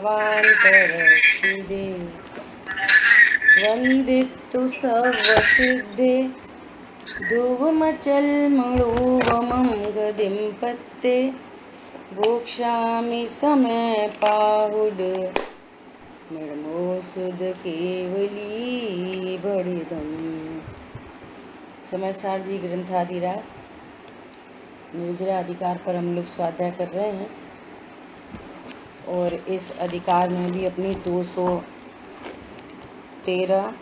भावान्तरक्षिदे वन्दितु सर्वसिद्धे धुवमचल्मणोवमं गदिं पत्ते भोक्ष्यामि समय पाहुड मृमोसुद केवली बड़िदम। समयसार जी ग्रंथाधिराज निर्जरा अधिकार पर हम लोग स्वाध्याय कर रहे हैं और इस अधिकार में भी अपनी 213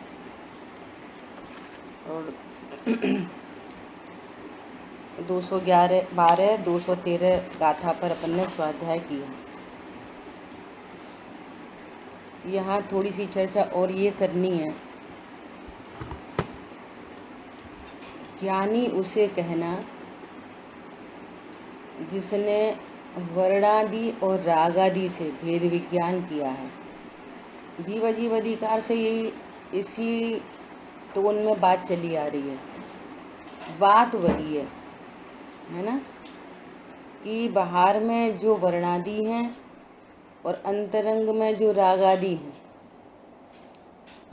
और 211, 12, 213 गाथा पर अपन ने स्वाध्याय किया। यहाँ थोड़ी सी चर्चा और ये करनी है, ज्ञानी उसे कहना जिसने वर्णादि और रागादि से भेद विज्ञान किया है। जीव अजीव अधिकार से यही इसी टोन में बात चली आ रही है। बात वही है ना, कि बाहर में जो वर्णादि हैं और अंतरंग में जो रागादि हैं,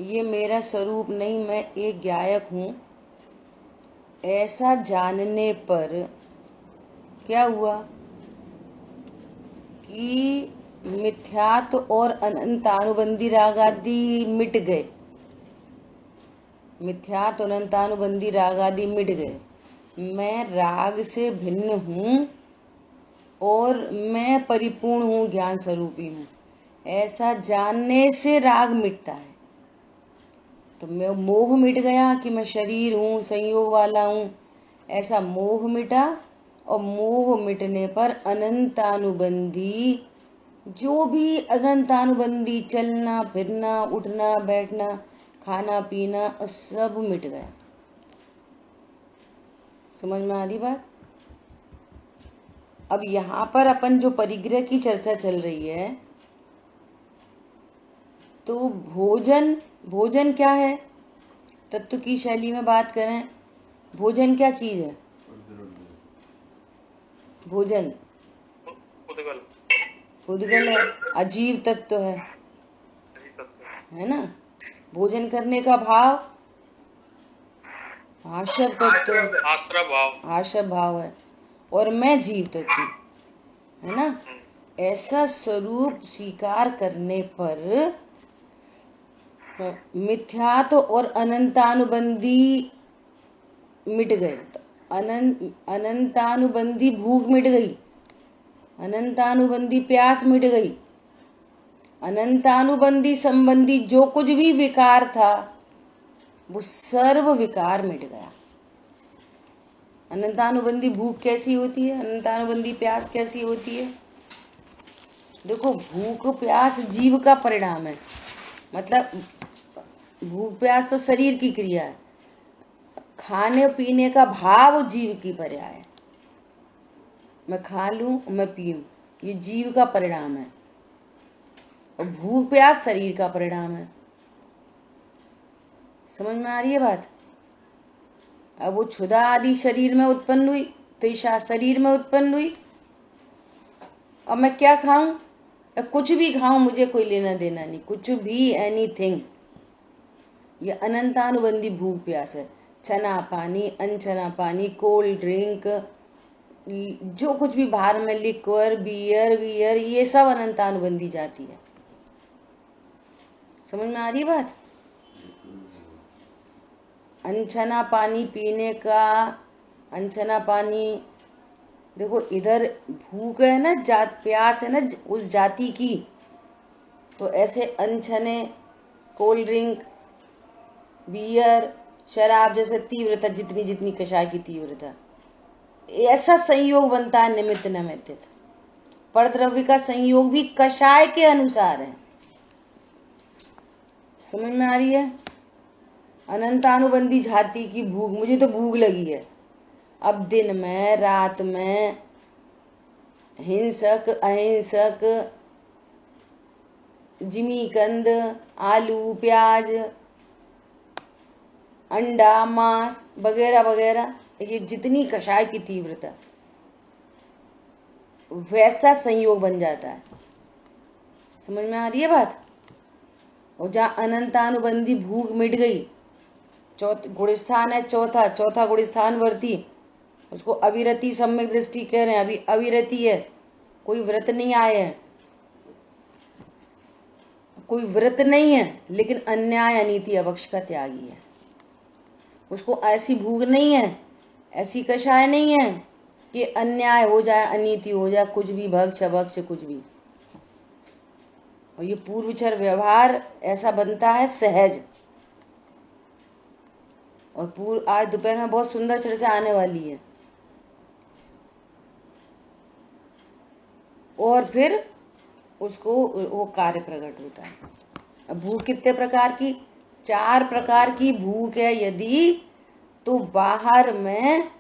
ये मेरा स्वरूप नहीं, मैं एक गायक हूँ, ऐसा जानने पर क्या हुआ कि मिथ्यात्व और अनंतानुबंधी रागादि मिट गए। मिथ्यात्व अनंतानुबंधी रागादि मिट गए। मैं राग से भिन्न हूँ और मैं परिपूर्ण हूँ, ज्ञान स्वरूपी हूँ, ऐसा जानने से राग मिटता है। तो मैं मोह मिट गया कि मैं शरीर हूँ, संयोग वाला हूँ, ऐसा मोह मिटा। और मोह मिटने पर अनंतानुबंधी, जो भी अनंतानुबंधी चलना फिरना उठना बैठना खाना पीना सब मिट गया। समझ में आ रही बात? अब यहाँ पर अपन जो परिग्रह की चर्चा चल रही है, तो भोजन क्या है? तत्व की शैली में बात करें, भोजन क्या चीज है? भोजन उद्गल है, अजीव तत्व है ना। भोजन करने का भाव आश्रव तत्व, आश्रव भाव है, और मैं जीव तत्व है ना। ऐसा स्वरूप स्वीकार करने पर मिथ्यात्व और अनंतानुबंधी मिट गए। तो अनंतानुबंधी भूख मिट गई, अनंतानुबंधी प्यास मिट गई, अनंतानुबंधी संबंधी जो कुछ भी विकार था वो सर्व विकार मिट गया। अनंतानुबंधी भूख कैसी होती है, अनंतानुबंधी प्यास कैसी होती है? देखो, भूख प्यास जीव का परिणाम है। मतलब भूख प्यास तो शरीर की क्रिया है, खाने पीने का भाव जीव की पर्याय है। मैं खा लूं, मैं पीऊं, ये जीव का परिणाम है, और भूख प्यास शरीर का परिणाम है। समझ में आ रही है बात? अब वो क्षुधा आदि शरीर में उत्पन्न हुई, तृषा शरीर में उत्पन्न हुई। अब मैं क्या खाऊं? कुछ भी खाऊं, मुझे कोई लेना देना नहीं, कुछ भी, एनीथिंग। ये अनंतानुबंधी भूख प्यास है। छना पानी, अनछना पानी, कोल्ड ड्रिंक, जो कुछ भी बाहर में, लिक्वर, बियर, ये सब अनंतानुबंधी जाती है। समझ में आ रही बात? अनछना पानी पीने का, अनछना पानी, देखो इधर भूख है ना, प्यास है ना उस जाति की, तो ऐसे अनछने कोल्ड ड्रिंक, बियर, शराब जैसे तीव्रता, जितनी जितनी कषाय की तीव्रता, ऐसा संयोग बनता है निमित्त नैमित्तिक। परद्रव्य का संयोग भी कषाय के अनुसार है। समझ में आ रही है? अनंतानुबंधी जाति की भूख, मुझे तो भूख लगी है। अब दिन में रात में हिंसक अहिंसक, जिमीकंद, आलू प्याज, अंडा मांस वगैरह वगैरह, ये जितनी कषाय की तीव्रता, वैसा संयोग बन जाता है। समझ में आ रही है बात? और जहाँ अनंतानुबंधी भूख मिट गई, गुणस्थान है चौथा गुणस्थान वर्ती, उसको अविरति सम्यक दृष्टि कह रहे हैं। अभी अविरति है, कोई व्रत नहीं आए हैं, कोई व्रत नहीं है, लेकिन अन्याय अनीति अवक्ष का त्यागी है। उसको ऐसी भूख नहीं है, ऐसी कषाय नहीं है कि अन्याय हो जाए, अनीति हो जाए, कुछ भी भक्ष अभक्ष कुछ भी। और ये पूर्वचर व्यवहार ऐसा बनता है सहज। और आज दोपहर में बहुत सुंदर चर्चा आने वाली है। और फिर उसको वो कार्य प्रकट होता है। अब भूख कितने प्रकार की? 4 प्रकार की भूख है यदि, तो बाहर में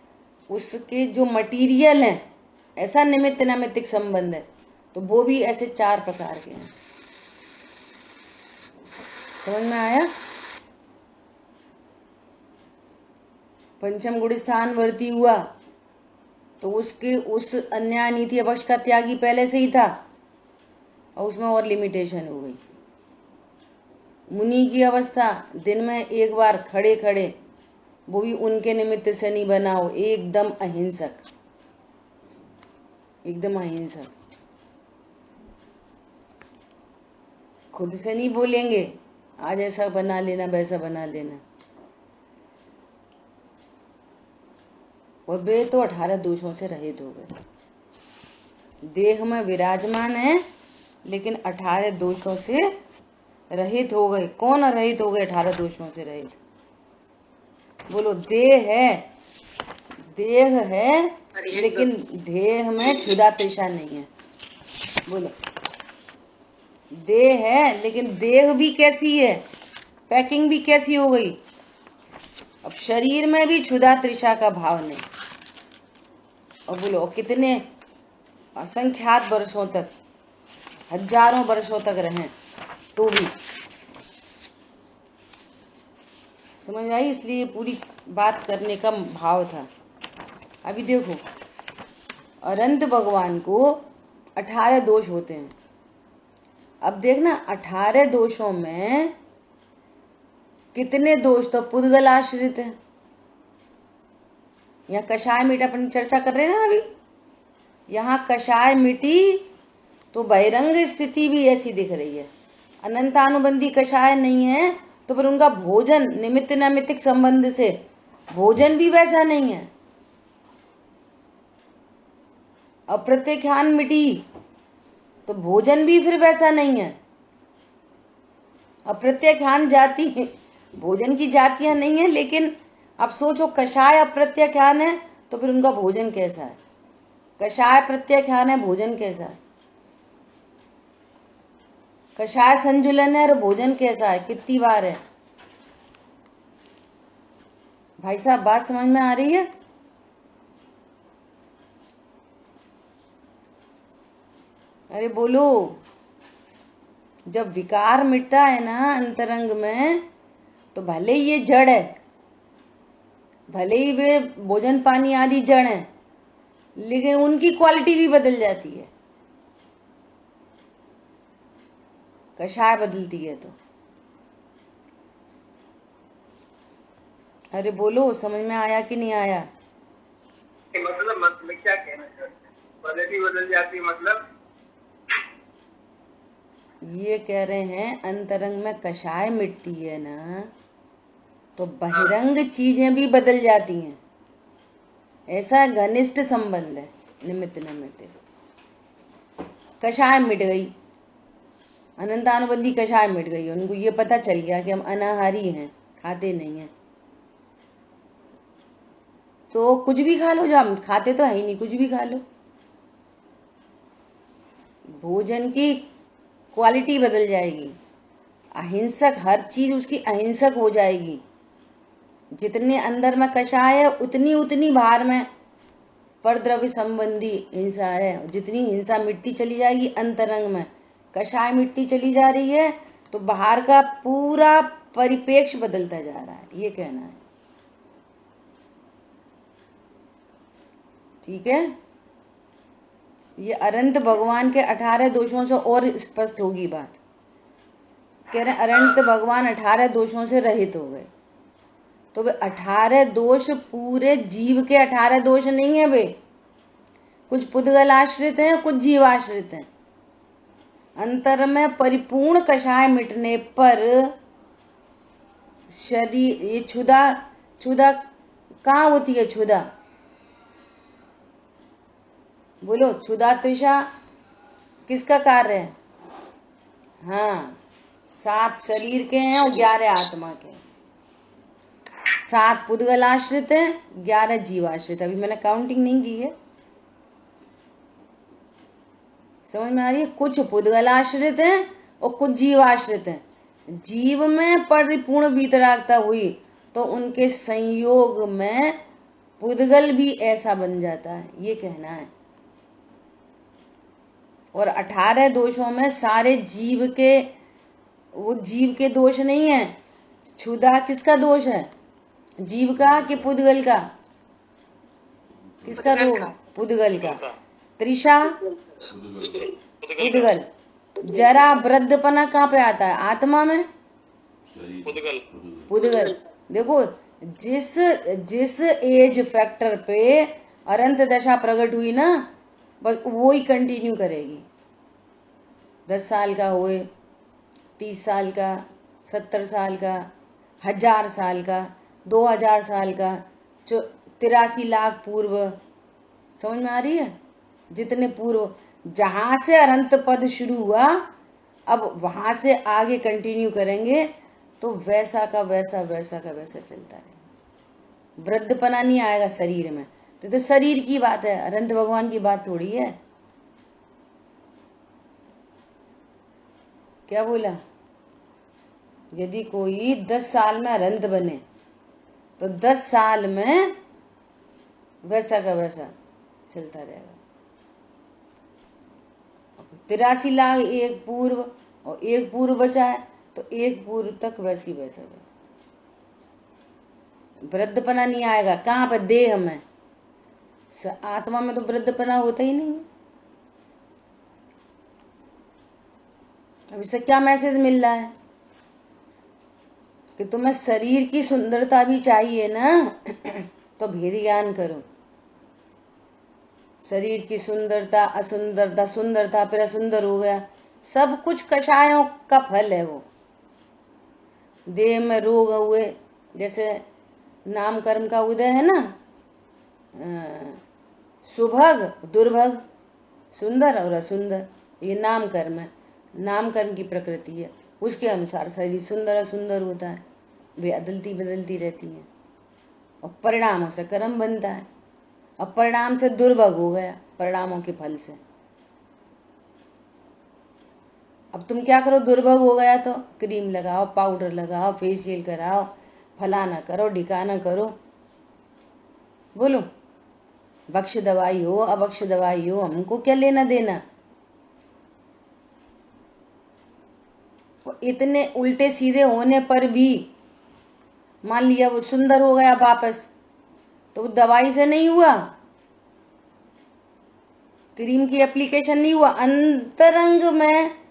उसके जो मटीरियल हैं, ऐसा निमित्त नैमित्तिक संबंध है, तो वो भी ऐसे 4 प्रकार के हैं। समझ में आया? पंचम गुण स्थान वर्ती हुआ तो उसके उस अन्याय नीति अवक्ष का त्यागी पहले से ही था, और उसमें और लिमिटेशन हो गई। मुनि की अवस्था, दिन में एक बार खड़े खड़े, वो भी उनके निमित्त से नहीं बना हो, एकदम अहिंसक, एकदम अहिंसक, खुद से नहीं बोलेंगे आज ऐसा बना लेना वैसा बना लेना। और वे तो 18 दोषों से रहित हो गए, देह में विराजमान है लेकिन 18 दोषों से रहित हो गए। कौन रहित हो गए 18 दोषों से रहित? बोलो। देह है लेकिन देह में क्षुधा तृषा नहीं है। बोलो। देह है लेकिन देह भी कैसी है, पैकिंग भी कैसी हो गई? अब शरीर में भी क्षुधा तृषा का भाव नहीं। और बोलो कितने असंख्यात वर्षों तक, हजारों वर्षों तक रहें तो भी। समझ आई? इसलिए पूरी बात करने का भाव था। अभी देखो, अनंत भगवान को 18 दोष होते हैं। अब देखना 18 दोषों में कितने दोष तो पुद्गल आश्रित है। यहाँ कषाय मिट अपन चर्चा कर रहे हैं ना अभी, यहाँ कषाय मिटी तो बहिरंग स्थिति भी ऐसी दिख रही है। अनंतानुबंधी कषाय नहीं है तो फिर उनका भोजन निमित्त नैमित्तिक संबंध से भोजन भी वैसा नहीं है। अप्रत्याख्यान मिटी तो भोजन भी फिर वैसा नहीं है। अप्रत्याख्यान जाति, भोजन की जातियां नहीं है, लेकिन अब सोचो कषाय अप्रत्याख्यान है तो फिर उनका भोजन कैसा है? कषाय प्रत्याख्यान है, भोजन कैसा है? कषाय संजुलन है और भोजन कैसा है? कितनी बार है भाई साहब? बात समझ में आ रही है? अरे बोलो। जब विकार मिटता है ना अंतरंग में, तो भले ही ये जड़ है, भले ही वे भोजन पानी आदि जड़ है, लेकिन उनकी क्वालिटी भी बदल जाती है। कषाय बदलती है तो। अरे बोलो, समझ में आया कि नहीं आया? मतलब क्या कहना चाहते हैं? क्वालिटी बदल जाती है मतलब? ये कह रहे हैं अंतरंग में कषाय मिटती है ना, तो बहिरंग चीजें भी बदल जाती हैं। ऐसा घनिष्ठ संबंध है निमित्त नैमित्तिक। कषाय मिट गई, अनंतानुबंधी कषाय मिट गई, उनको ये पता चल गया कि हम अनाहारी हैं, खाते नहीं हैं, तो कुछ भी खा लो। जो हम खाते तो है ही नहीं, कुछ भी खा लो। भोजन की क्वालिटी बदल जाएगी, अहिंसक, हर चीज उसकी अहिंसक हो जाएगी। जितने अंदर में कषाय है उतनी उतनी बाहर में परद्रव्य संबंधी हिंसा है। जितनी हिंसा मिटती चली जाएगी अंतरंग में, कषाय मिटती चली जा रही है, तो बाहर का पूरा परिपेक्ष बदलता जा रहा है, ये कहना है। ठीक है? ये अनंत भगवान के 18 दोषों से और स्पष्ट होगी बात। कह रहे अनंत भगवान 18 दोषों से रहित हो गए। तो वे 18 दोष पूरे जीव के 18 दोष नहीं है वे, कुछ पुद्गल आश्रित हैं, कुछ जीव आश्रित हैं। अंतर में परिपूर्ण कषाय मिटने पर शरीर, ये क्षुधा, क्षुधा कहाँ होती है? क्षुधा बोलो, क्षुधा तृषा किसका कार्य है? हाँ, 7 शरीर के हैं और 11 आत्मा के। 7 पुद्गल आश्रित हैं, 11 जीव आश्रित। अभी मैंने काउंटिंग नहीं की है, समझ में आ रही है? कुछ पुद्गल आश्रित हैं और कुछ जीव आश्रित हैं। जीव में परिपूर्ण वीतरागता हुई तो उनके संयोग में पुद्गल भी ऐसा बन जाता है, ये कहना है। और 18 दोषों में सारे जीव के, वो जीव के दोष नहीं है। क्षुधा किसका दोष है? जीव का कि पुद्गल का? किसका रोग? पुद्गल का। तृषा पुद्गल। जरा वृद्धपना कहाँ पे आता है? आत्मा में पुद्गल। देखो, जिस एज फैक्टर पे अनंत दशा प्रकट हुई ना, बस वो ही कंटिन्यू करेगी। 10 साल का हुए, 30 साल का, 70 साल का, 1000 साल का, 2000 साल का, 83 लाख पूर्व। समझ में आ रही है? जितने पूर्व, जहां से अनंत पद शुरू हुआ, अब वहां से आगे कंटिन्यू करेंगे तो वैसा का वैसा, वैसा का वैसा चलता रहेगा। वृद्धपना नहीं आएगा शरीर में। तो शरीर की बात है, अनंत भगवान की बात थोड़ी है। क्या बोला? यदि कोई 10 साल में अनंत बने तो 10 साल में वैसा का वैसा चलता रहेगा। 83 लाख एक पूर्व और एक पूर्व बचा है, तो एक पूर्व तक वैसी वैसा वैसा। वृद्धपना नहीं आएगा। कहाँ पर? देह में। आत्मा में तो वृद्धपना होता ही नहीं है। अब इससे क्या मैसेज मिल रहा है? कि तुम्हें शरीर की सुंदरता भी चाहिए ना, तो भेद ज्ञान करो। शरीर की सुंदरता, असुंदरता, सुंदरता फिर असुंदर हो गया, सब कुछ कषायों का फल है वो। देह में रोग हुए, जैसे नाम कर्म का उदय है ना, सुभग दुर्भग, सुंदर और असुंदर, ये नाम कर्म है। नाम कर्म की प्रकृति है, उसके अनुसार शरीर सुंदर असुंदर होता है, वे बदलती बदलती रहती हैं और परिणामों से कर्म बनता है। अब परिणाम से दुर्भग हो गया, परिणामों के फल से। अब तुम क्या करो? दुर्भग हो गया तो क्रीम लगाओ, पाउडर लगाओ, फेशियल कराओ, फलाना करो, ढिकाना करो। बोलो, बख्श दवाई हो अबख्श दवाई हो, हमको क्या लेना देना? इतने उल्टे सीधे होने पर भी, मान लिया वो सुंदर हो गया वापस, तो वो दवाई से नहीं हुआ, क्रीम की एप्लीकेशन नहीं हुआ, अंतरंग में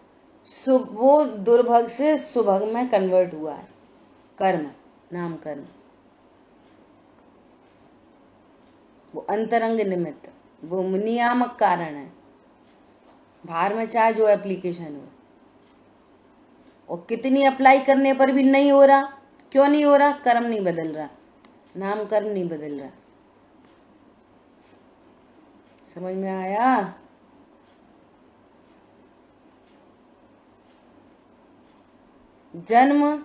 वो दुर्भग से सुभग में कन्वर्ट हुआ है। कर्म, नाम कर्म, वो अंतरंग निमित्त, वो नियामक कारण है। बाहर में चाहे जो एप्लीकेशन हो, और कितनी अप्लाई करने पर भी नहीं हो रहा। क्यों नहीं हो रहा? कर्म नहीं बदल रहा, नाम कर्म नहीं बदल रहा। समझ में आया? जन्म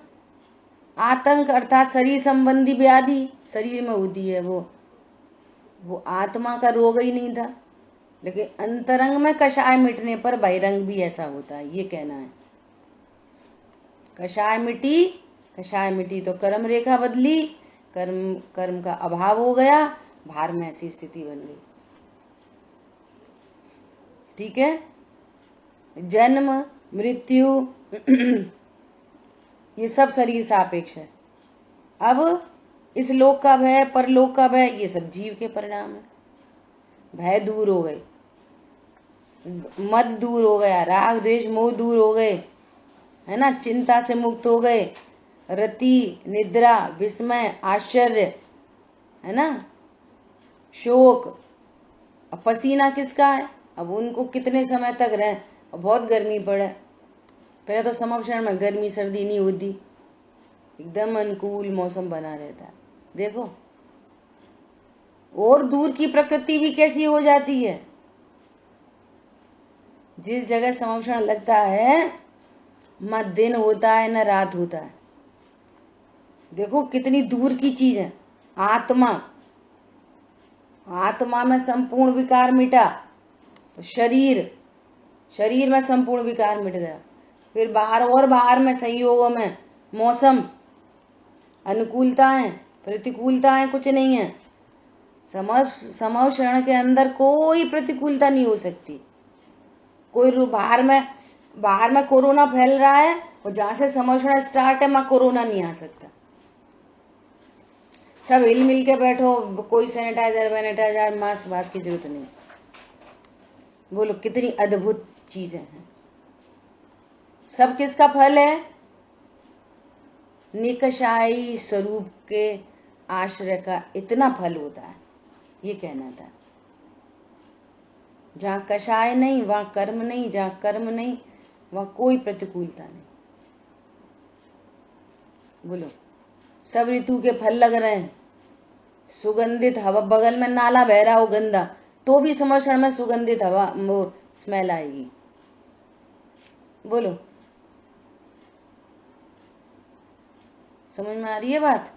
आतंक अर्थात शरीर संबंधी व्याधि शरीर में होती है, वो आत्मा का रोग ही नहीं था। लेकिन अंतरंग में कषाय मिटने पर बहिरंग भी ऐसा होता है, ये कहना है। कषाय मिटी, कषाय मिटी तो कर्म रेखा बदली, कर्म का अभाव हो गया, भार में ऐसी स्थिति बन गई। ठीक है? जन्म मृत्यु ये सब शरीर सापेक्ष है। अब इस लोक का भय, परलोक का भय, ये सब जीव के परिणाम है। भय दूर हो गए, मद दूर हो गया, राग द्वेष मोह दूर हो गए, है ना, चिंता से मुक्त हो गए, रति, निद्रा, विस्मय, आश्चर्य, है ना, शोक। अब पसीना किसका है? अब उनको कितने समय तक रहे, बहुत गर्मी पड़े, पहले तो समक्षण में गर्मी सर्दी नहीं होती, एकदम अनुकूल मौसम बना रहता है। देखो और दूर की प्रकृति भी कैसी हो जाती है। जिस जगह समक्षण लगता है न दिन होता है न रात होता है। देखो कितनी दूर की चीज है। आत्मा, आत्मा में संपूर्ण विकार मिटा तो शरीर, शरीर में संपूर्ण विकार मिट गया। फिर बाहर और बाहर में संयोगों में मौसम, अनुकूलताएं, प्रतिकूलताएं कुछ नहीं है। समक्षण के अंदर कोई प्रतिकूलता नहीं हो सकती। कोई बाहर में कोरोना फैल रहा है और जहां से समक्षण स्टार्ट है वहां कोरोना नहीं आ सकता। सब हिल मिल के बैठो, कोई सैनिटाइजर वैनिटाइजर मास्क वास्क की जरूरत नहीं। बोलो कितनी अद्भुत चीजें हैं। सब किसका फल है? निकषायी स्वरूप के आश्रय का इतना फल होता है, ये कहना था। जहां कषाय नहीं वहां कर्म नहीं, जहां कर्म नहीं वहां कोई प्रतिकूलता नहीं। बोलो सब ऋतु के फल लग रहे हैं, सुगंधित हवा, बगल में नाला बह रहा हो गंदा तो भी समक्षण में सुगंधित हवा वो स्मेल आएगी। बोलो समझ में आ रही है बात?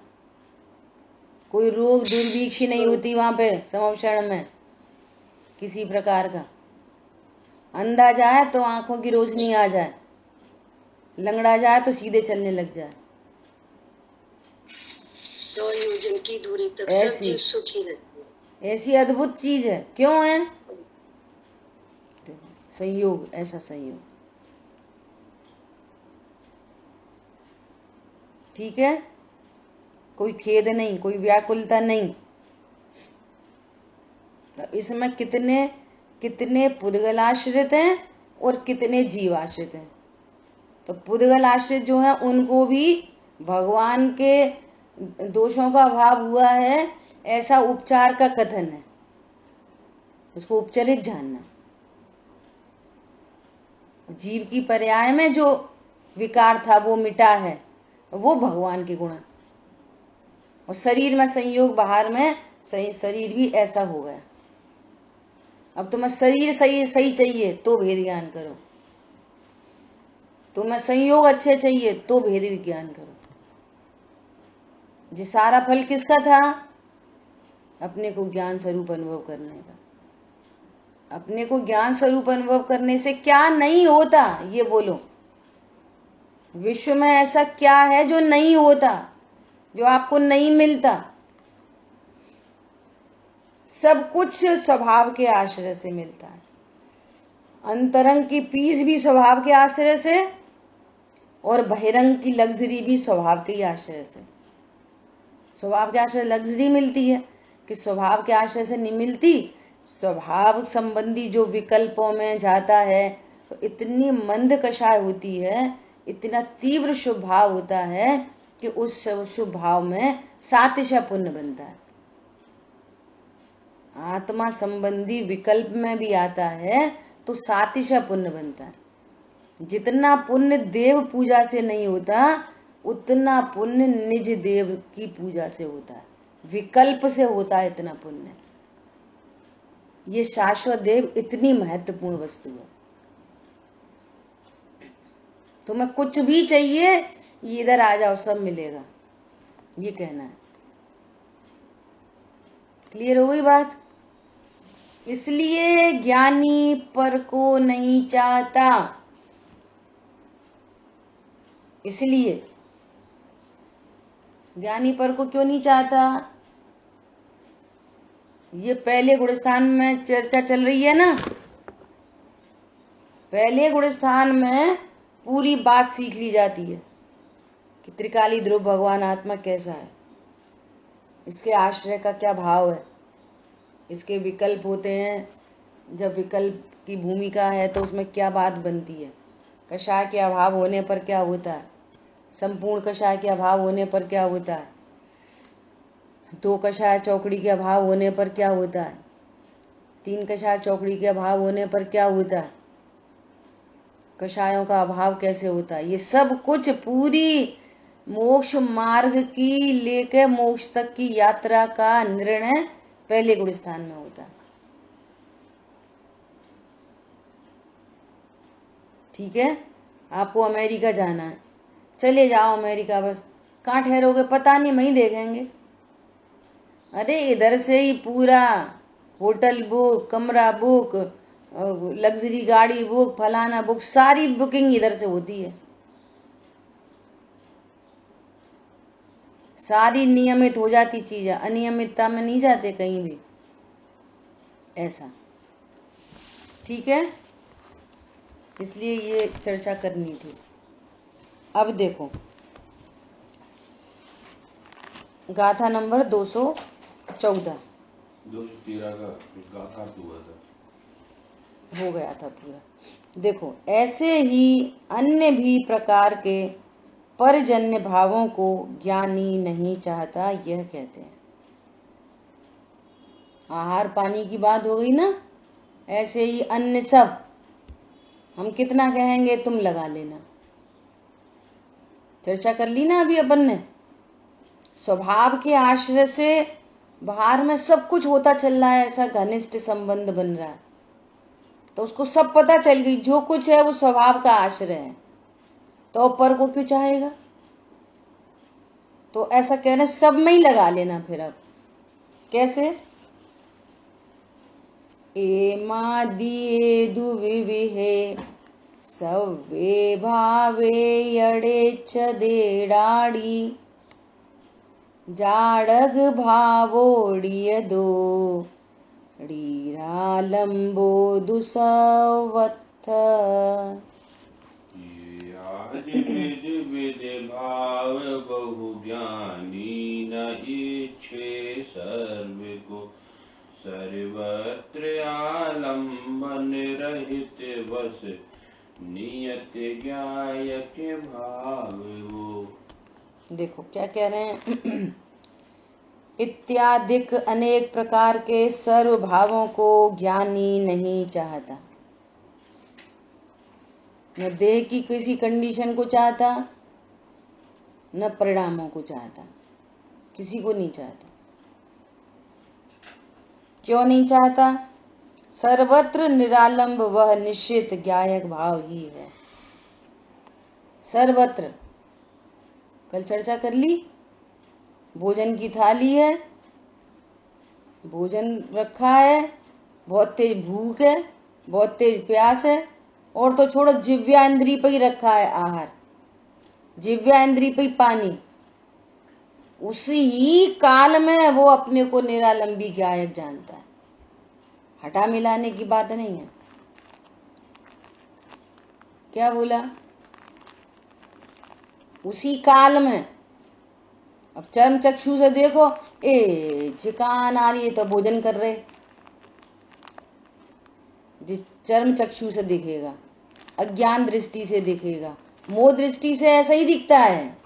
कोई रोग दुर्भिक्ष नहीं होती वहां पे समक्षण में किसी प्रकार का। अंधा जाए तो आंखों की रोशनी आ जाए, लंगड़ा जाए तो सीधे चलने लग जाए। तो योजन की दूरी तक सब जीव सुखी रहते। ऐसी अद्भुत चीज है। क्यों है? संयोग, ऐसा संयोग। ठीक है, कोई खेद नहीं, कोई व्याकुलता नहीं। तो इसमें कितने कितने पुद्गल आश्रित हैं और कितने जीव आश्रित हैं। तो पुद्गल आश्रित जो है उनको भी भगवान के दोषों का अभाव हुआ है ऐसा उपचार का कथन है, उसको उपचरित जानना। जीव की पर्याय में जो विकार था वो मिटा है, वो भगवान के गुण। और शरीर में संयोग, बाहर में शरीर भी ऐसा हो गया। अब तुम्हें शरीर सही सही चाहिए तो भेद ज्ञान करो, तुम्हें संयोग अच्छे चाहिए तो भेद विज्ञान करो। ये सारा फल किसका था? अपने को ज्ञान स्वरूप अनुभव करने का। अपने को ज्ञान स्वरूप अनुभव करने से क्या नहीं होता, ये बोलो। विश्व में ऐसा क्या है जो नहीं होता, जो आपको नहीं मिलता? सब कुछ स्वभाव के आश्रय से मिलता है। अंतरंग की पीस भी स्वभाव के आश्रय से और बहिरंग की लग्जरी भी स्वभाव के आश्रय से। स्वभाव के आश्रय लग्जरी मिलती है कि स्वभाव के आश्रय से नहीं मिलती। स्वभाव संबंधी जो विकल्पों में जाता है तो इतनी मंद कषाय होती है, इतना तीव्र शुभ भाव होता है कि उस शुभ भाव में सातिशय पुण्य बनता है। आत्मा संबंधी विकल्प में भी आता है तो सातिशय पुण्य बनता है। जितना पुण्य देव पूजा से नहीं होता उतना पुण्य निज देव की पूजा से होता है, विकल्प से होता है इतना पुण्य। ये शाश्वत देव इतनी महत्वपूर्ण वस्तु है। तुम्हें कुछ भी चाहिए इधर आ जाओ, सब मिलेगा, ये कहना है। क्लियर हो गई बात? इसलिए ज्ञानी पर को नहीं चाहता। इसलिए ज्ञानी पर को क्यों नहीं चाहता? ये पहले गुणस्थान में चर्चा चल रही है ना। पहले गुणस्थान में पूरी बात सीख ली जाती है कि त्रिकाली ध्रुव भगवान आत्मा कैसा है, इसके आश्रय का क्या भाव है, इसके विकल्प होते हैं, जब विकल्प की भूमिका है तो उसमें क्या बात बनती है? कषाय के अभाव होने पर क्या होता है? संपूर्ण कषाय के अभाव होने पर क्या होता है? 2 कषाय चौकड़ी के अभाव होने पर क्या होता है? 3 कषाय चौकड़ी के अभाव होने पर क्या होता है? कषायों का अभाव कैसे होता है? ये सब कुछ पूरी मोक्ष मार्ग की लेके मोक्ष तक की यात्रा का निर्णय पहले गुण स्थान में होता है। ठीक है, आपको अमेरिका जाना है, चले जाओ अमेरिका, बस कहाँ ठहरोगे पता नहीं, वहीं देखेंगे। अरे इधर से ही पूरा होटल बुक, कमरा बुक, लग्जरी गाड़ी बुक, फलाना बुक, सारी बुकिंग इधर से होती है। सारी नियमित हो जाती चीजें, अनियमितता में नहीं जाते कहीं भी, ऐसा। ठीक है, इसलिए ये चर्चा करनी थी। अब देखो गाथा नंबर 214 213 का गाथा हो गया था पूरा। देखो, ऐसे ही अन्य भी प्रकार के परजन्य भावों को ज्ञानी नहीं चाहता, यह कहते हैं। आहार पानी की बात हो गई ना, ऐसे ही अन्य सब, हम कितना कहेंगे तुम लगा लेना, चर्चा कर ली ना अभी अपन ने। स्वभाव के आश्रय से बाहर में सब कुछ होता चल रहा है, ऐसा घनिष्ठ संबंध बन रहा है, तो उसको सब पता चल गई, जो कुछ है वो स्वभाव का आश्रय है, तो पर को क्यों चाहेगा? तो ऐसा कहना सब में ही लगा लेना। फिर अब कैसे? एमा दिए दुविविहे सव्वे भावे यड़े चदेड़ाड़ी जाड़ग भावोड़िय दो रीरा लंबो दुसवत्थ। विद विद भाव बहु ज्ञानी न इच्छे सर्व को सर्वत्र आलम्बन रहित बस नियत ज्ञायक भाव वो। देखो क्या कह रहे हैं। इत्यादिक अनेक प्रकार के सर्व भावों को ज्ञानी नहीं चाहता, न देह की किसी कंडीशन को चाहता, न परिणामों को चाहता, किसी को नहीं चाहता। क्यों नहीं चाहता? सर्वत्र निरालंब वह निश्चित ज्ञायक भाव ही है। सर्वत्र कल चर्चा कर ली। भोजन की थाली है, भोजन रखा है, बहुत तेज भूख है, बहुत तेज प्यास है, और तो छोड़ो जिव्या इंद्री पे ही रखा है आहार, जिव्या इंद्री पे ही पानी, उसी ही काल में वो अपने को निरालंबी ज्ञायक जानता है। हटा मिलाने की बात नहीं है। क्या बोला? उसी काल में। अब चर्म चक्षु से देखो, चिकान आ रही है तो भोजन कर रहे, जिस चर्म चक्षु से दिखेगा, अज्ञान दृष्टि से दिखेगा, मोह दृष्टि से ऐसा ही दिखता है।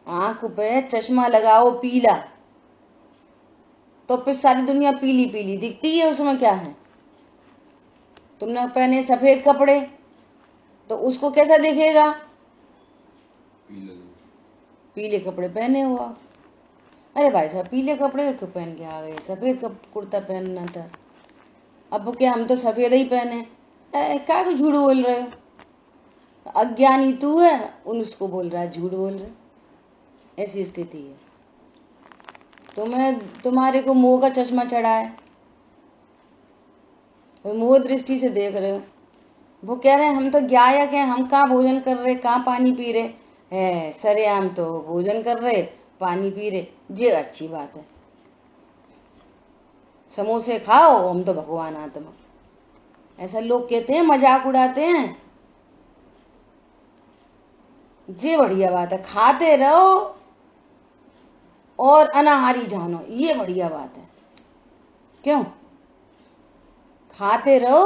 आंख पे चश्मा लगाओ पीला, तो फिर सारी दुनिया पीली पीली दिखती है, उसमें क्या है? तुमने पहने सफेद कपड़े तो उसको कैसा दिखेगा? पीले कपड़े पहने हुआ। अरे भाई साहब पीले कपड़े क्यों पहन के आ गए, सफेद कुर्ता पहनना था। अब क्या हम तो सफेद ही पहने, क्या को झूठ बोल रहे हो? अज्ञानी तू है, उसको बोल रहा है झूठ बोल रहे, ऐसी स्थिति है। तुम्हारे को मोह का चश्मा चढ़ा है, मोह दृष्टि से देख रहे हो। वो कह रहे हैं हम तो ज्ञायक हैं, हम कहाँ भोजन कर रहे, कहाँ पानी पी रहे है, सरेआम तो भोजन कर रहे, पानी पी रहे, ये अच्छी बात है। समोसे खाओ, हम तो भगवान आत्मा, ऐसा लोग कहते हैं, मजाक उड़ाते हैं। ये बढ़िया बात है, खाते रहो और अनाहारी जानो, ये बढ़िया बात है। क्यों? खाते रहो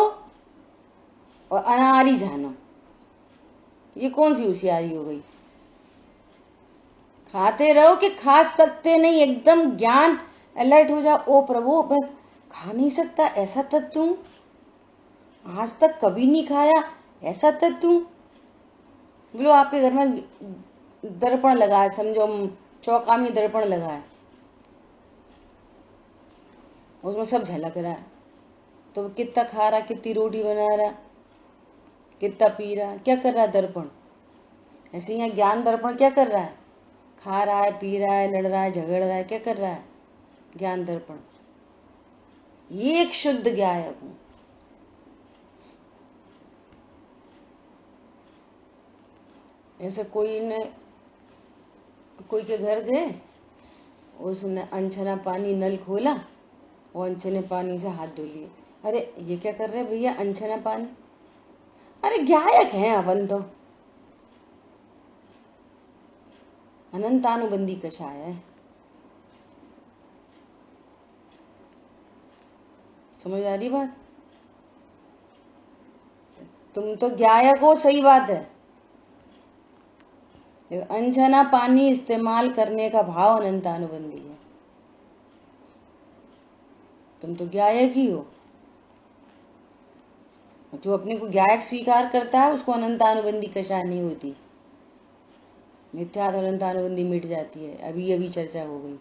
और अनारी जानो, ये कौन सी होशियारी हो गई? खाते रहो कि खा सकते नहीं, एकदम ज्ञान अलर्ट हो जाओ, ओ प्रभु मैं खा नहीं सकता, ऐसा तत्व आज तक कभी नहीं खाया, ऐसा तत्व। बोलो आपके घर में दर्पण लगा है, समझो चौका में दर्पण लगा है, उसमें सब झलक रहा है, तो कितना खा रहा, कितनी रोटी बना रहा, कितना पी रहा, क्या कर रहा है दर्पण? ऐसे यहाँ ज्ञान दर्पण क्या कर रहा है? खा रहा है, पी रहा है, लड़ रहा है, झगड़ रहा है, क्या कर रहा है ज्ञान दर्पण? ये एक शुद्ध ज्ञायक हूं। ऐसे कोई के घर गए, उसने अनछना पानी नल खोला और अनछने पानी से हाथ धो लिए। अरे ये क्या कर रहे भैया, अनछना पानी? अरे ज्ञायक हैं अपन तो, अनंतानुबंधी कषाय है। समझ आ रही बात? तुम तो ज्ञायक हो, सही बात है, अनछना पानी इस्तेमाल करने का भाव अनंतानुबंधी है। तुम तो ज्ञायक ही हो। जो अपने को ज्ञायक स्वीकार करता है उसको अनंतानुबंधी कषाय नहीं होती, मिथ्यात्व अनंतानुबंधी मिट जाती है। अभी अभी चर्चा हो गई,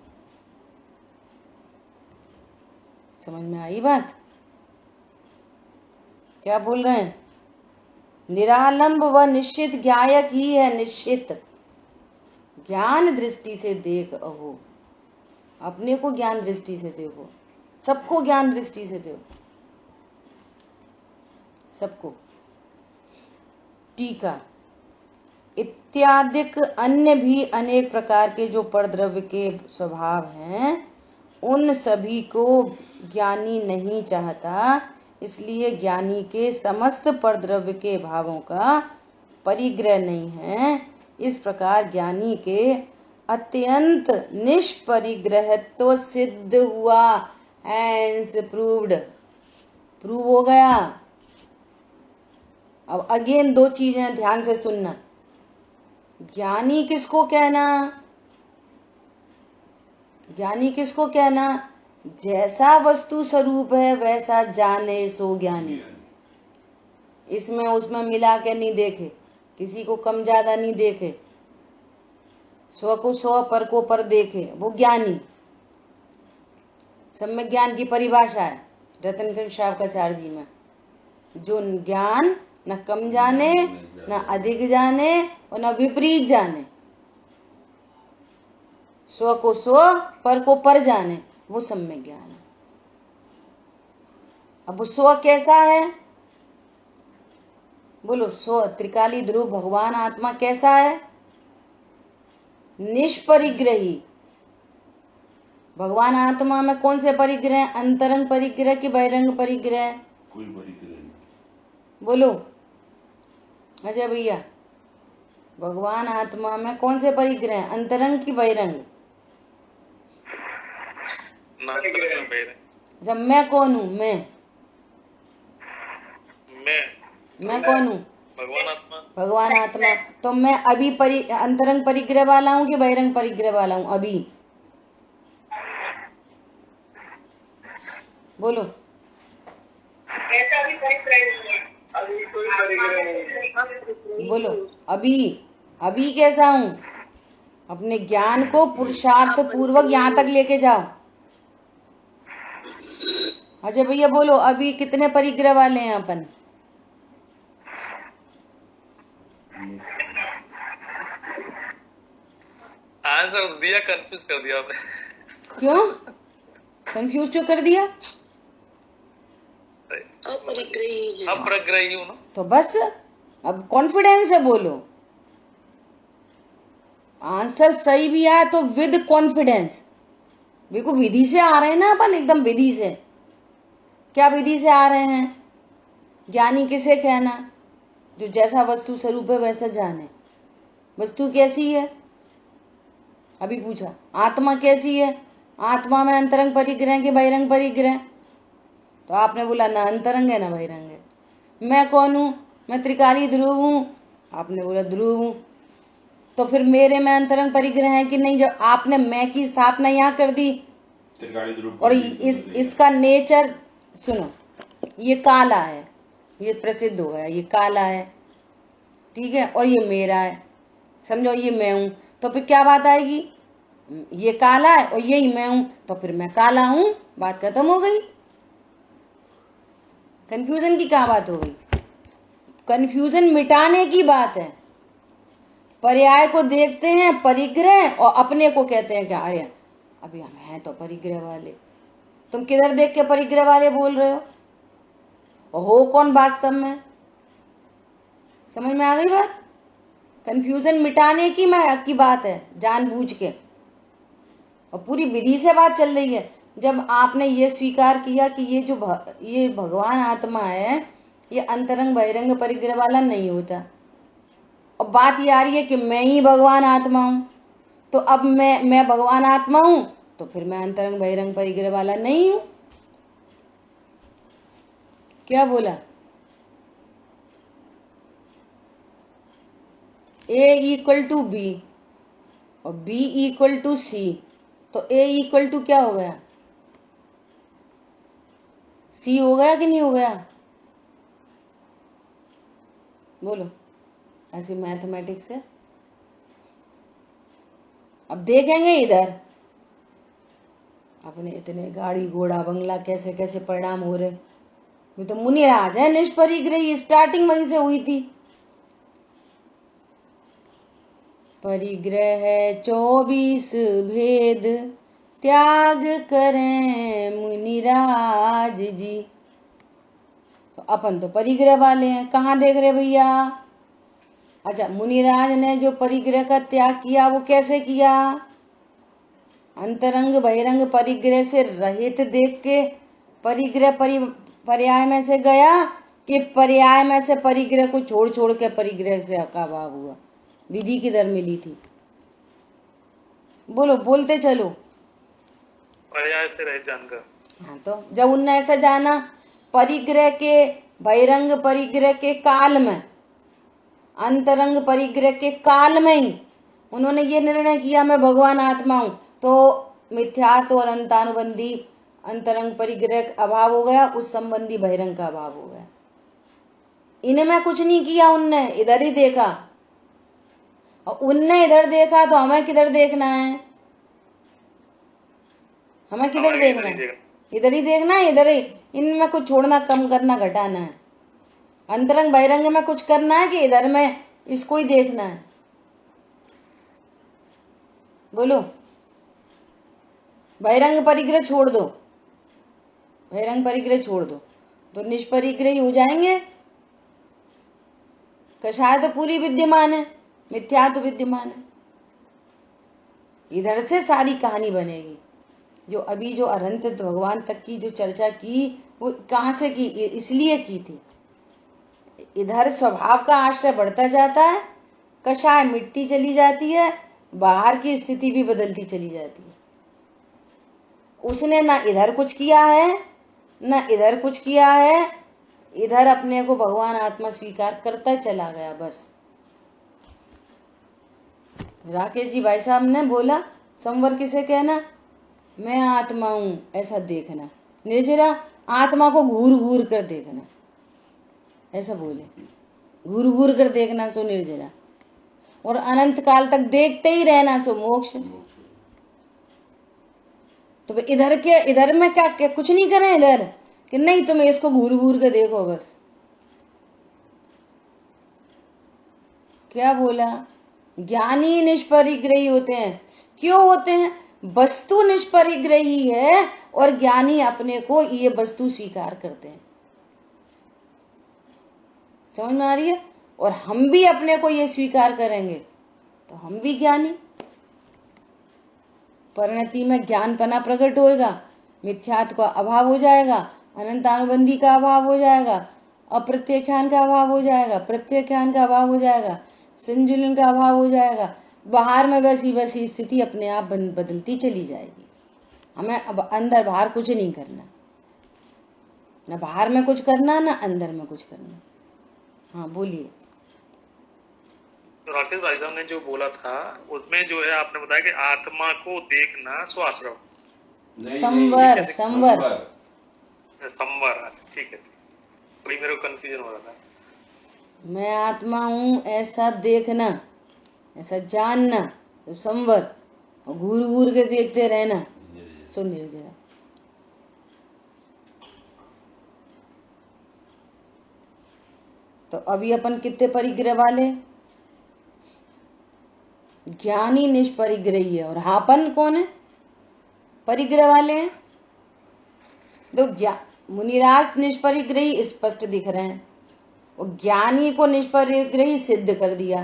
समझ में आई बात? क्या बोल रहे हैं? निरालंब व निश्चित ज्ञायक ही है, निश्चित। ज्ञान दृष्टि से देख अहो, अपने को ज्ञान दृष्टि से देखो, सबको ज्ञान दृष्टि से देखो, सबको। टीका, इत्यादिक अन्य भी अनेक प्रकार के जो परद्रव्य के स्वभाव हैं, उन सभी को ज्ञानी नहीं चाहता, इसलिए ज्ञानी के समस्त परद्रव्य के भावों का परिग्रह नहीं है। इस प्रकार ज्ञानी के अत्यंत निष्परिग्रहत्व सिद्ध हुआ, हैंस प्रूव्ड, प्रूव हो गया। अब अगेन दो चीजें ध्यान से सुनना। ज्ञानी किसको कहना? ज्ञानी किसको कहना? जैसा वस्तु स्वरूप है वैसा जाने सो ज्ञानी। इसमें उसमें मिला के नहीं देखे, किसी को कम ज्यादा नहीं देखे, स्व को स्व पर को पर देखे, वो ज्ञानी। सम्यक ज्ञान की परिभाषा है रतनखंड श्रावकाचार्य जी में, जो ज्ञान न कम जाने न अधिक जाने और न विपरीत जाने, स्व को स्व पर को पर जाने, वो सम्यक ज्ञान है। अब वो स्व कैसा है? बोलो, स्व त्रिकाली ध्रुव भगवान आत्मा कैसा है? निष्परिग्रही। भगवान आत्मा में कौन से परिग्रह? अंतरंग परिग्रह की बहिरंग परिग्रह? कोई परिग्रह नहीं। बोलो अजय भैया, भगवान आत्मा में कौन से परिग्रह? अंतरंग की बहिरंग? जब मैं कौन हूँ? मैं कौन हूँ? भगवान आत्मा। तो मैं अभी अंतरंग परिग्रह वाला हूँ कि बहिरंग परिग्रह वाला हूँ? अभी बोलो। अभी कोई परिग्रह नहीं। बोलो अभी कैसा हूँ? अपने ज्ञान को पुरुषार्थ पूर्वक यहाँ तक लेके जाओ। अजय भैया बोलो, अभी कितने परिग्रह वाले हैं अपन? आंसर दिया, कंफ्यूज कर दिया आपने। क्यों कंफ्यूज क्यों कर दिया? अपरिग्रही हूँ ना। तो बस अब कॉन्फिडेंस से बोलो, आंसर सही भी आया तो विद कॉन्फिडेंस। देखो विधि से आ रहे हैं ना अपन, एकदम विधि से। क्या विधि से आ रहे हैं? ज्ञानी किसे कहना? जो जैसा वस्तु स्वरूप है वैसा जाने। वस्तु कैसी है? अभी पूछा। आत्मा कैसी है? आत्मा में अंतरंग परिग्रह के बहिरंग परिग्रह? तो आपने बोला ना अंतरंग है ना बहिरंग है। मैं कौन हूँ? मैं त्रिकाली ध्रुव हूँ। आपने बोला ध्रुव हूँ। तो फिर मेरे में अंतरंग परिग्रह है कि नहीं? जब आपने मैं की स्थापना यहाँ कर दी त्रिकाली ध्रुव और पर इसका नेचर सुनो, ये काला है, ये प्रसिद्ध हो गया, ये काला है, ठीक है, और ये मेरा है, समझो, ये मैं हूं। तो फिर क्या बात आएगी? ये काला है और यही मैं हूं, तो फिर मैं काला हूं, बात खत्म हो गई। कंफ्यूजन की क्या बात हो गई? कंफ्यूजन मिटाने की बात है। पर्याय को देखते हैं परिग्रह और अपने को कहते हैं क्या? अरे अभी हम हैं तो परिग्रह वाले। तुम किधर देख के परिग्रह वाले बोल रहे हो कौन वास्तव में? समझ में आ गई बात? कंफ्यूजन मिटाने की बात है, जानबूझ के, और पूरी विधि से बात चल रही है। जब आपने ये स्वीकार किया कि ये भगवान आत्मा है, ये अंतरंग बहिरंग परिग्रह वाला नहीं होता, और बात ये आ रही है कि मैं ही भगवान आत्मा हूं, तो अब मैं भगवान आत्मा हूं, तो फिर मैं अंतरंग बहिरंग परिग्रह वाला नहीं हूं। क्या बोला? A इक्वल टू बी और B इक्वल टू सी, तो A इक्वल टू क्या हो गया? C हो गया कि नहीं हो गया? बोलो ऐसे मैथमेटिक्स है। अब देखेंगे इधर अपने इतने गाड़ी घोड़ा बंगला कैसे कैसे परिणाम हो रहे। ये तो मुनिराज है निष्परिग्रही, स्टार्टिंग वहीं से हुई थी। परिग्रह 24 भेद त्याग करें मुनिराज जी। तो अपन तो परिग्रह वाले हैं, कहाँ देख रहे भैया? अच्छा, मुनिराज ने जो परिग्रह का त्याग किया वो कैसे किया? अंतरंग बहिरंग परिग्रह से रहित देख के परिग्रह पर्याय में से गया कि पर्याय में से परिग्रह को छोड़ छोड़ के परिग्रह से का भाव हुआ? विधि किधर मिली थी? बोलो, बोलते चलो। पर्याय से रहित जानकर। हाँ, तो जब उनने ऐसा जाना परिग्रह के, बहिरंग परिग्रह के काल में, अंतरंग परिग्रह के काल में ही उन्होंने ये निर्णय किया मैं भगवान आत्मा हूं, तो मिथ्यात्व और अंतानुबंधी अंतरंग परिग्रह का अभाव हो गया, उस संबंधी बहिरंग का अभाव हो गया। इन्हें मैं कुछ नहीं किया, उनने इधर ही देखा, और उनने इधर देखा, तो हमें किधर देखना है? हमें किधर देखना है? इधर ही देखना है, इधर ही। इनमें कुछ छोड़ना, कम करना, घटाना है। अंतरंग बहिरंग में कुछ करना है कि इधर में इसको ही देखना है? बोलो। बहिरंग परिग्रह छोड़ दो, बहिरंग परिग्रह छोड़ दो तो निष्परिग्रही हो जाएंगे। कषाय तो पूरी विद्यमान है, मिथ्या तो विद्यमान है। इधर से सारी कहानी बनेगी। जो अभी जो अनंत भगवान तक की जो चर्चा की वो कहाँ से की? इसलिए की थी। इधर स्वभाव का आश्रय बढ़ता जाता है, कषाय मिटती चली जाती है, बाहर की स्थिति भी बदलती चली जाती है। उसने ना इधर कुछ किया है ना इधर कुछ किया है, इधर अपने को भगवान आत्मा स्वीकार करता चला गया बस। राकेश जी भाई साहब ने बोला संवर किसे कहना? मैं आत्मा हूं ऐसा देखना। निर्जरा आत्मा को घूर घूर कर देखना, ऐसा बोले, घूर घूर कर देखना सो निर्जरा, और अनंत काल तक देखते ही रहना सो मोक्ष। तो इधर में क्या कुछ नहीं करें इधर कि नहीं तुम इसको घूर घूर के देखो बस। क्या बोला? ज्ञानी निष्परिग्रही होते हैं। क्यों होते हैं? वस्तु निष्परिग्रही है और ज्ञानी अपने को ये वस्तु स्वीकार करते हैं। समझ में आ रही है? और हम भी अपने को ये स्वीकार करेंगे तो हम भी ज्ञानी। परिणति में ज्ञानपना प्रकट होएगा, मिथ्यात्व का अभाव हो जाएगा, अनंतानुबंधी का अभाव हो जाएगा, अप्रत्यख्यान का अभाव हो जाएगा, प्रत्यख्यान का अभाव हो जाएगा, संजुलन का अभाव हो जाएगा। बाहर में वैसी वैसी स्थिति अपने आप बदलती चली जाएगी। हमें अब अंदर बाहर कुछ नहीं करना। ना बाहर में कुछ करना ना अंदर में कुछ करना। हाँ बोलिए। तो राकेश भाई साहब ने जो बोला था उसमें जो है आपने बताया कि आत्मा को देखना स्वाश्रम संवर संवर संवर। ठीक है, थोड़ी मेरे को कंफ्यूजन हो रहा था। मैं आत्मा हूँ ऐसा देखना, ऐसा जानना तो संवर, और घूर घूर के देखते रहना सो निर्जरा। तो अभी अपन कितने परिग्रह वाले? ज्ञानी निष्परिग्रही है, और हापन कौन है? परिग्रह वाले हैं। तो मुनिराज निष्परिग्रही स्पष्ट दिख रहे हैं, और ज्ञानी को निष्परिग्रही सिद्ध कर दिया।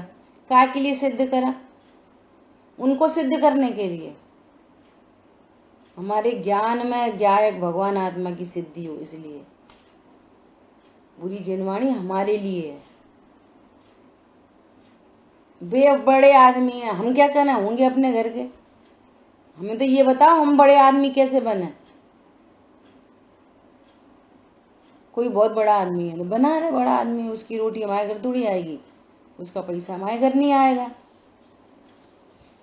काय के लिए सिद्ध करा? उनको सिद्ध करने के लिए हमारे ज्ञान में ज्ञायक भगवान आत्मा की सिद्धि हो, इसलिए बुरी जिनवाणी हमारे लिए है। वे बड़े आदमी हैं, हम क्या करना होंगे अपने घर के? हमें तो ये बताओ हम बड़े आदमी कैसे बने? कोई बहुत बड़ा आदमी है तो बना रहे बड़ा आदमी, उसकी रोटी हमारे घर थोड़ी आएगी, उसका पैसा हमारे घर नहीं आएगा।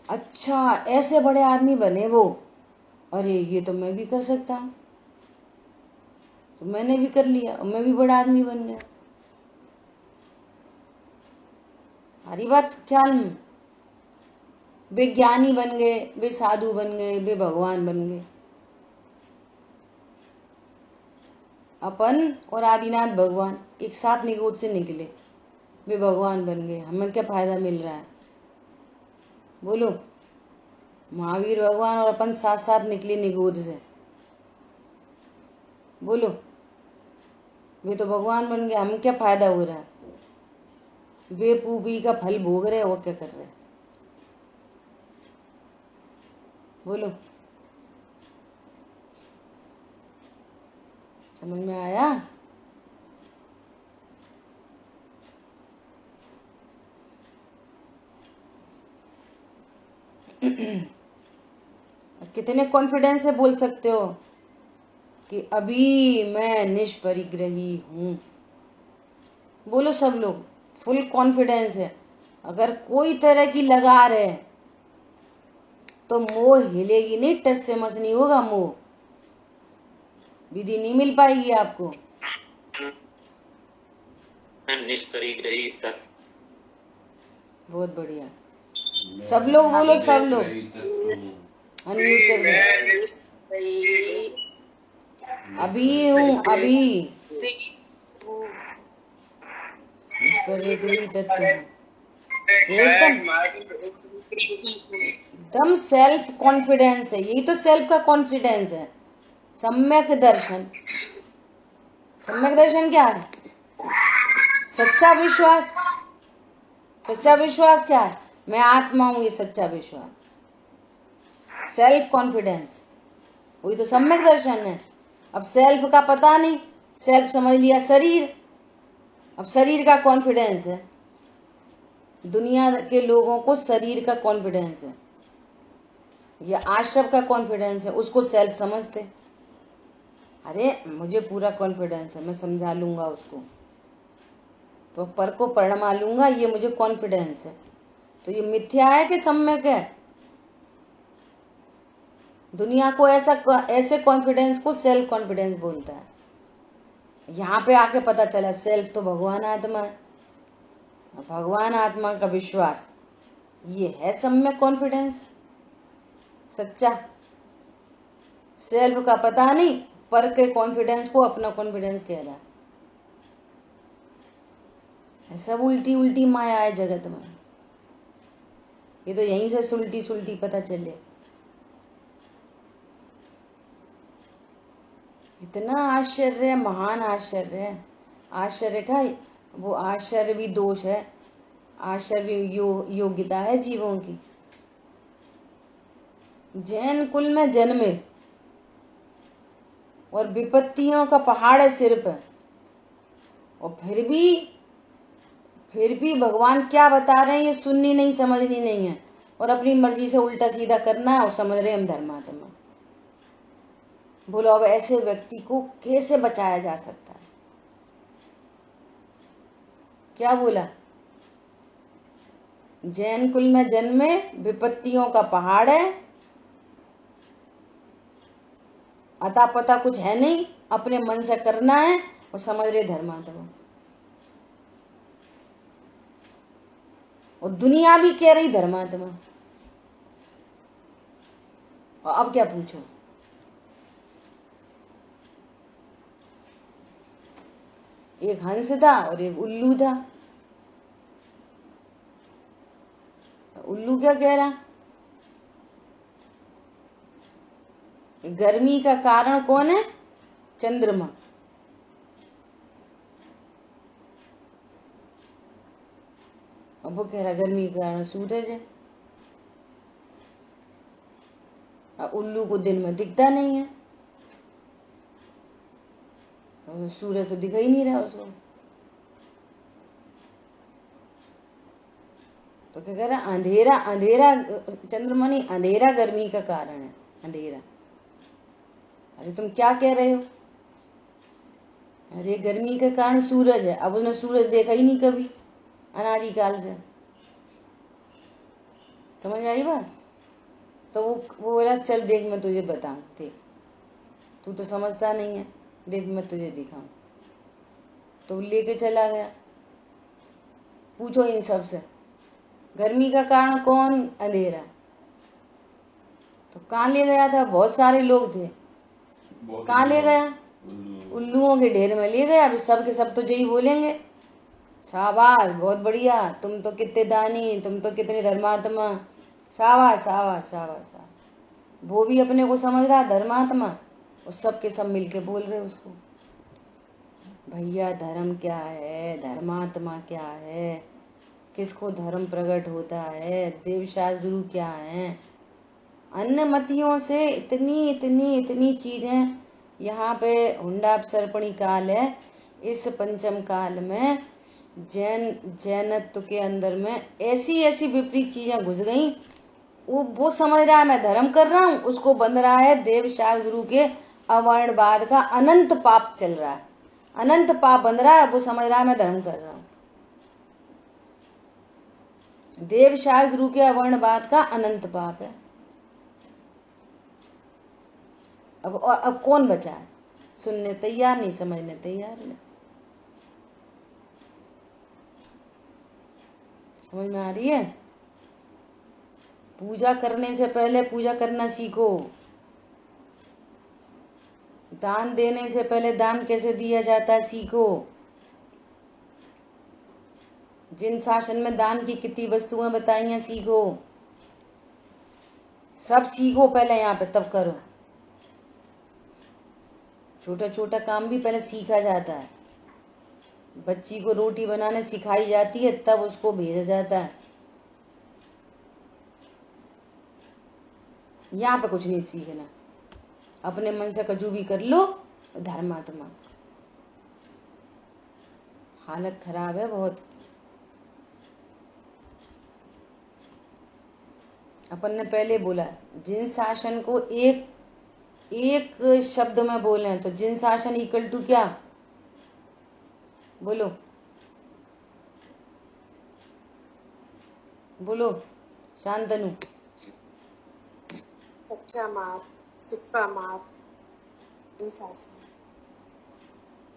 अच्छा ऐसे बड़े आदमी बने वो, अरे ये तो मैं भी कर सकता हूँ, तो मैंने भी कर लिया और मैं भी बड़ा आदमी बन गया। हरी बात ख्याल में? वे ज्ञानी बन गए, वे साधु बन गए, वे भगवान बन गए। अपन और आदिनाथ भगवान एक साथ निगोद से निकले, वे भगवान बन गए। हमें क्या फायदा मिल रहा है बोलो? महावीर भगवान और अपन साथ साथ निकले निगोद से, बोलो। वे तो भगवान बन गए, हमें क्या फायदा हो रहा है? वे पूबी का फल भोग रहे, वो क्या कर रहे? बोलो, समझ में आया? कितने कॉन्फिडेंस से बोल सकते हो कि अभी मैं निष्परिग्रही हूं? बोलो सब लोग, फुल कॉन्फिडेंस है। अगर कोई तरह की लगा रहे तो मोह हिलेगी नहीं, टस से मस नहीं होगा मोह, विधि नहीं मिल पाएगी आपको। निष्परिग्रही तत्व। बहुत बढ़िया, सब लोग बोलो, सब लोग अनम्यूट कर दो। अभी हूँ, अभी निष्परिग्रही तत्व हूँ, एकदम सेल्फ कॉन्फिडेंस है। यही तो सेल्फ का कॉन्फिडेंस है। सम्यक दर्शन, सम्यक दर्शन क्या है? सच्चा विश्वास। सच्चा विश्वास क्या है? मैं आत्मा हूं, ये सच्चा विश्वास, सेल्फ कॉन्फिडेंस, वही तो सम्यक दर्शन है। अब सेल्फ का पता नहीं, सेल्फ समझ लिया शरीर, अब शरीर का कॉन्फिडेंस है। दुनिया के लोगों को शरीर का कॉन्फिडेंस है या आश्रम का कॉन्फिडेंस है, उसको सेल्फ समझते। अरे मुझे पूरा कॉन्फिडेंस है, मैं समझा लूंगा उसको, तो पर को परमा लूंगा, ये मुझे कॉन्फिडेंस है। तो ये मिथ्या है कि सम्यक है? दुनिया को ऐसे कॉन्फिडेंस को सेल्फ कॉन्फिडेंस बोलता है। यहाँ पे आके पता चला सेल्फ तो भगवान आत्मा है, भगवान आत्मा का विश्वास, ये है सम्यक कॉन्फिडेंस, सच्चा। सेल्फ का पता नहीं, पर के कॉन्फिडेंस को अपना कॉन्फिडेंस कह रहा है। सब उल्टी उल्टी माया है जगत में, ये तो यहीं से सुलटी सुलटी पता चले। इतना आश्चर्य, महान आश्चर्य। आश्चर्य का वो आश्चर्य भी दोष है, आश्चर्य योग्यता है जीवों की। जैन कुल में जन्मे और विपत्तियों का पहाड़ है सिर पे, और फिर भी भगवान क्या बता रहे हैं ये सुननी नहीं, समझनी नहीं है, और अपनी मर्जी से उल्टा सीधा करना है, और समझ रहे हम धर्मात्मा। बोलो अब ऐसे व्यक्ति को कैसे बचाया जा सकता है? क्या बोला? जैन कुल में जन्मे, विपत्तियों का पहाड़ है, अता पता कुछ है नहीं, अपने मन से करना है और समझ रहे धर्मात्मा। और दुनिया भी कह रही धर्मात्मा। और अब क्या पूछो? एक हंस था और एक उल्लू था। उल्लू क्या कह रहा? गर्मी का कारण कौन है? चंद्रमा। अब वो कह रहा गर्मी का कारण सूरज है। उल्लू को दिन में दिखता नहीं है, तो सूरज तो दिखाई नहीं रहा उसको। तो क्या कह रहा? अंधेरा, अंधेरा चंद्रमा नहीं, अंधेरा गर्मी का कारण है, अंधेरा। अरे तुम क्या कह रहे हो? अरे गर्मी के कारण सूरज है। अब उसने सूरज देखा ही नहीं कभी अनादिकाल से। समझ आई बात? तो वो बोला चल देख मैं तुझे बताऊं, देख तू तो समझता नहीं है, देख मैं तुझे दिखाऊं। तो लेके चला गया। पूछो इन सब से, गर्मी का कारण कौन? अंधेरा। तो कहाँ ले गया था? बहुत सारे लोग थे। कहाँ ले गया? उल्लुओं के ढेर में ले गया। अभी सब के सब तो यही बोलेंगे, शाबाश बहुत बढ़िया, तुम तो कितने दानी, तुम तो कितने धर्मात्मा, शाबाश शाबाश शाबाश शाबाश। वो भी अपने को समझ रहा धर्मात्मा, और सब के सब मिलके बोल रहे उसको। भैया धर्म क्या है, धर्मात्मा क्या है, किसको धर्म प्रकट होता है, देवशास्त्र गुरु क्या है। अन्य मतियों से इतनी इतनी इतनी चीजें यहाँ पे हुंडा सर्पणी काल है। इस पंचम काल में जैनत्व के अंदर में ऐसी ऐसी विपरीत चीजें घुस गई। वो समझ रहा है मैं धर्म कर रहा हूँ, उसको बंध रहा है देवशास्त्र गुरु के अवर्णवाद का अनंत पाप चल रहा है, अनंत पाप बंध रहा है। वो समझ रहा है मैं धर्म कर रहा हूँ। देवशास्त्र गुरु के अवर्णवाद का अनंत पाप है। अब कौन बचा है? सुनने तैयार नहीं, समझने तैयार नहीं। समझ में आ रही है? पूजा करने से पहले पूजा करना सीखो। दान देने से पहले दान कैसे दिया जाता है सीखो। जिन शासन में दान की कितनी वस्तुएं बताई हैं सीखो। सब सीखो पहले यहाँ पे, तब करो। छोटा छोटा काम भी पहले सीखा जाता है। बच्ची को रोटी बनाने सिखाई जाती है, तब उसको भेजा जाता है। यहाँ पे कुछ नहीं सीखना, अपने मन से कजू भी कर लो। धर्मात्मा हालत खराब है बहुत। अपन ने पहले बोला जिन शासन को एक शब्द में बोले तो जिन शासन इक्वल टू क्या? बोलो बोलो शांतनु। सच्चा मार, सुक्का मार,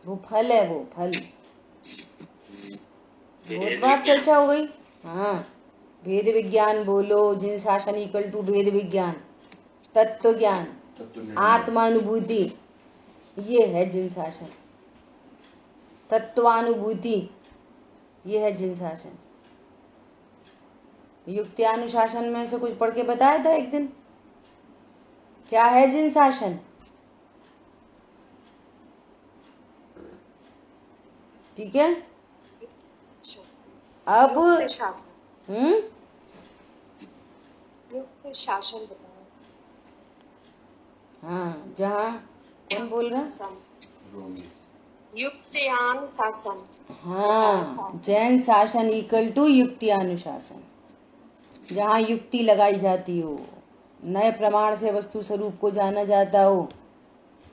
वो फल है, वो फल। बहुत बार चर्चा हो गई। हाँ, भेद विज्ञान बोलो, जिन शासन इक्वल टू भेद विज्ञान, तत्व ज्ञान, आत्मानुभूति, ये है जिन शासन। तत्वानुभूति, ये है जिन शासन। युक्त्यानुशासन में से कुछ पढ़ के बताया था एक दिन, क्या है जिन शासन? ठीक है। अब युक्त शासन बताओ। हाँ, जहाँ कौन बोल रहा? युक्त्यान शासन। हाँ, जैन शासन इक्वल टू युक्त्यानुशासन, जहाँ युक्ति लगाई जाती हो, नए प्रमाण से वस्तु स्वरूप को जाना जाता हो,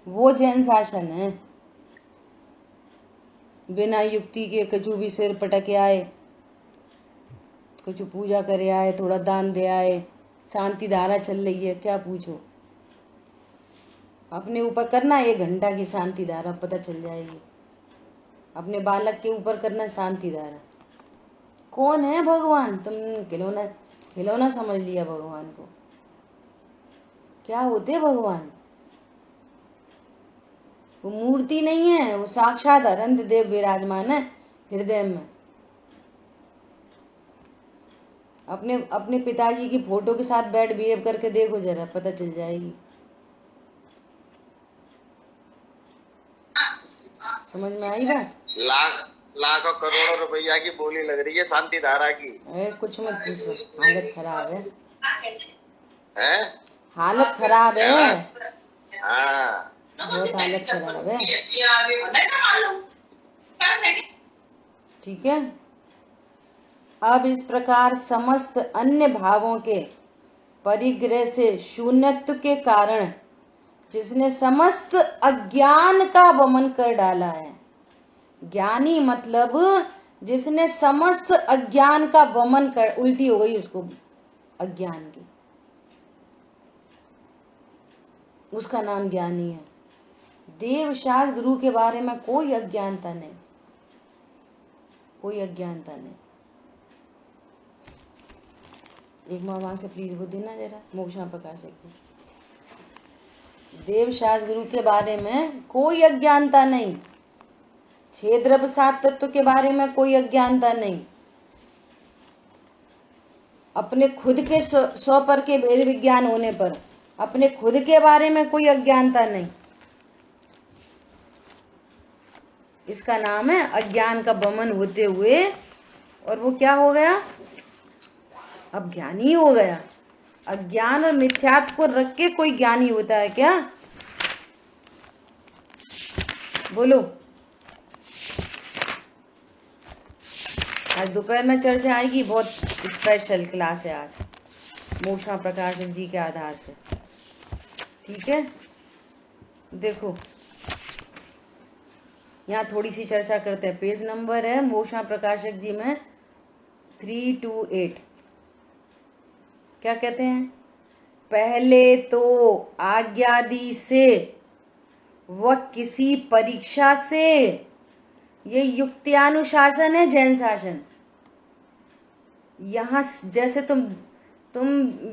वो जैन शासन है। बिना युक्ति के कछु भी सिर पटके आए, कछु पूजा करे आए, थोड़ा दान दे आए, शांति धारा चल रही है, क्या पूछो। अपने ऊपर करना 1 घंटा की शांति धारा, पता चल जाएगी। अपने बालक के ऊपर करना शांति धारा। कौन है भगवान? तुम खिलौना खिलौना समझ लिया भगवान को। क्या होते भगवान? वो मूर्ति नहीं है, वो साक्षात अनंत देव विराजमान है हृदय में। अपने पिताजी की फोटो के साथ बैड बिहेव करके देखो जरा, पता चल जाएगी। समझ में आई बात? लाखों करोड़ों रुपया की बोली लग रही है शांति धारा की। कुछ मत पूछो, हालत खराब है। हैं? हालत खराब है। हाँ, बहुत हालत खराब है। ठीक है। अब इस प्रकार समस्त अन्य भावों के परिग्रह से शून्यत्व के कारण जिसने समस्त अज्ञान का वमन कर डाला है। ज्ञानी मतलब जिसने समस्त अज्ञान का वमन कर, उल्टी हो गई उसको अज्ञान की, उसका नाम ज्ञानी है। देव शास्त्र गुरु के बारे में कोई अज्ञानता नहीं, कोई अज्ञानता नहीं। एक वहां से प्लीज वो देना जरा, मोक्षा प्रकाशक जी। देव शास्त्र गुरु के बारे में कोई अज्ञानता नहीं, 6 द्रव्य 7 तत्व के बारे में कोई अज्ञानता नहीं, अपने खुद के 100 पर के भेद विज्ञान होने पर अपने खुद के बारे में कोई अज्ञानता नहीं। इसका नाम है अज्ञान का वमन होते हुए, और वो क्या हो गया? अब ज्ञानी हो गया। अज्ञान और मिथ्यात्व को रख के कोई ज्ञानी होता है क्या? बोलो। आज दोपहर में चर्चा आएगी, बहुत स्पेशल क्लास है आज मोक्षा प्रकाशक जी के आधार से। ठीक है, देखो यहाँ थोड़ी सी चर्चा करते हैं। पेज नंबर है मोक्षा प्रकाशक जी में 328। क्या कहते हैं? पहले तो आज्ञादि से व किसी परीक्षा से, ये युक्त्यानुशासन है जैन शासन। यहाँ जैसे तुम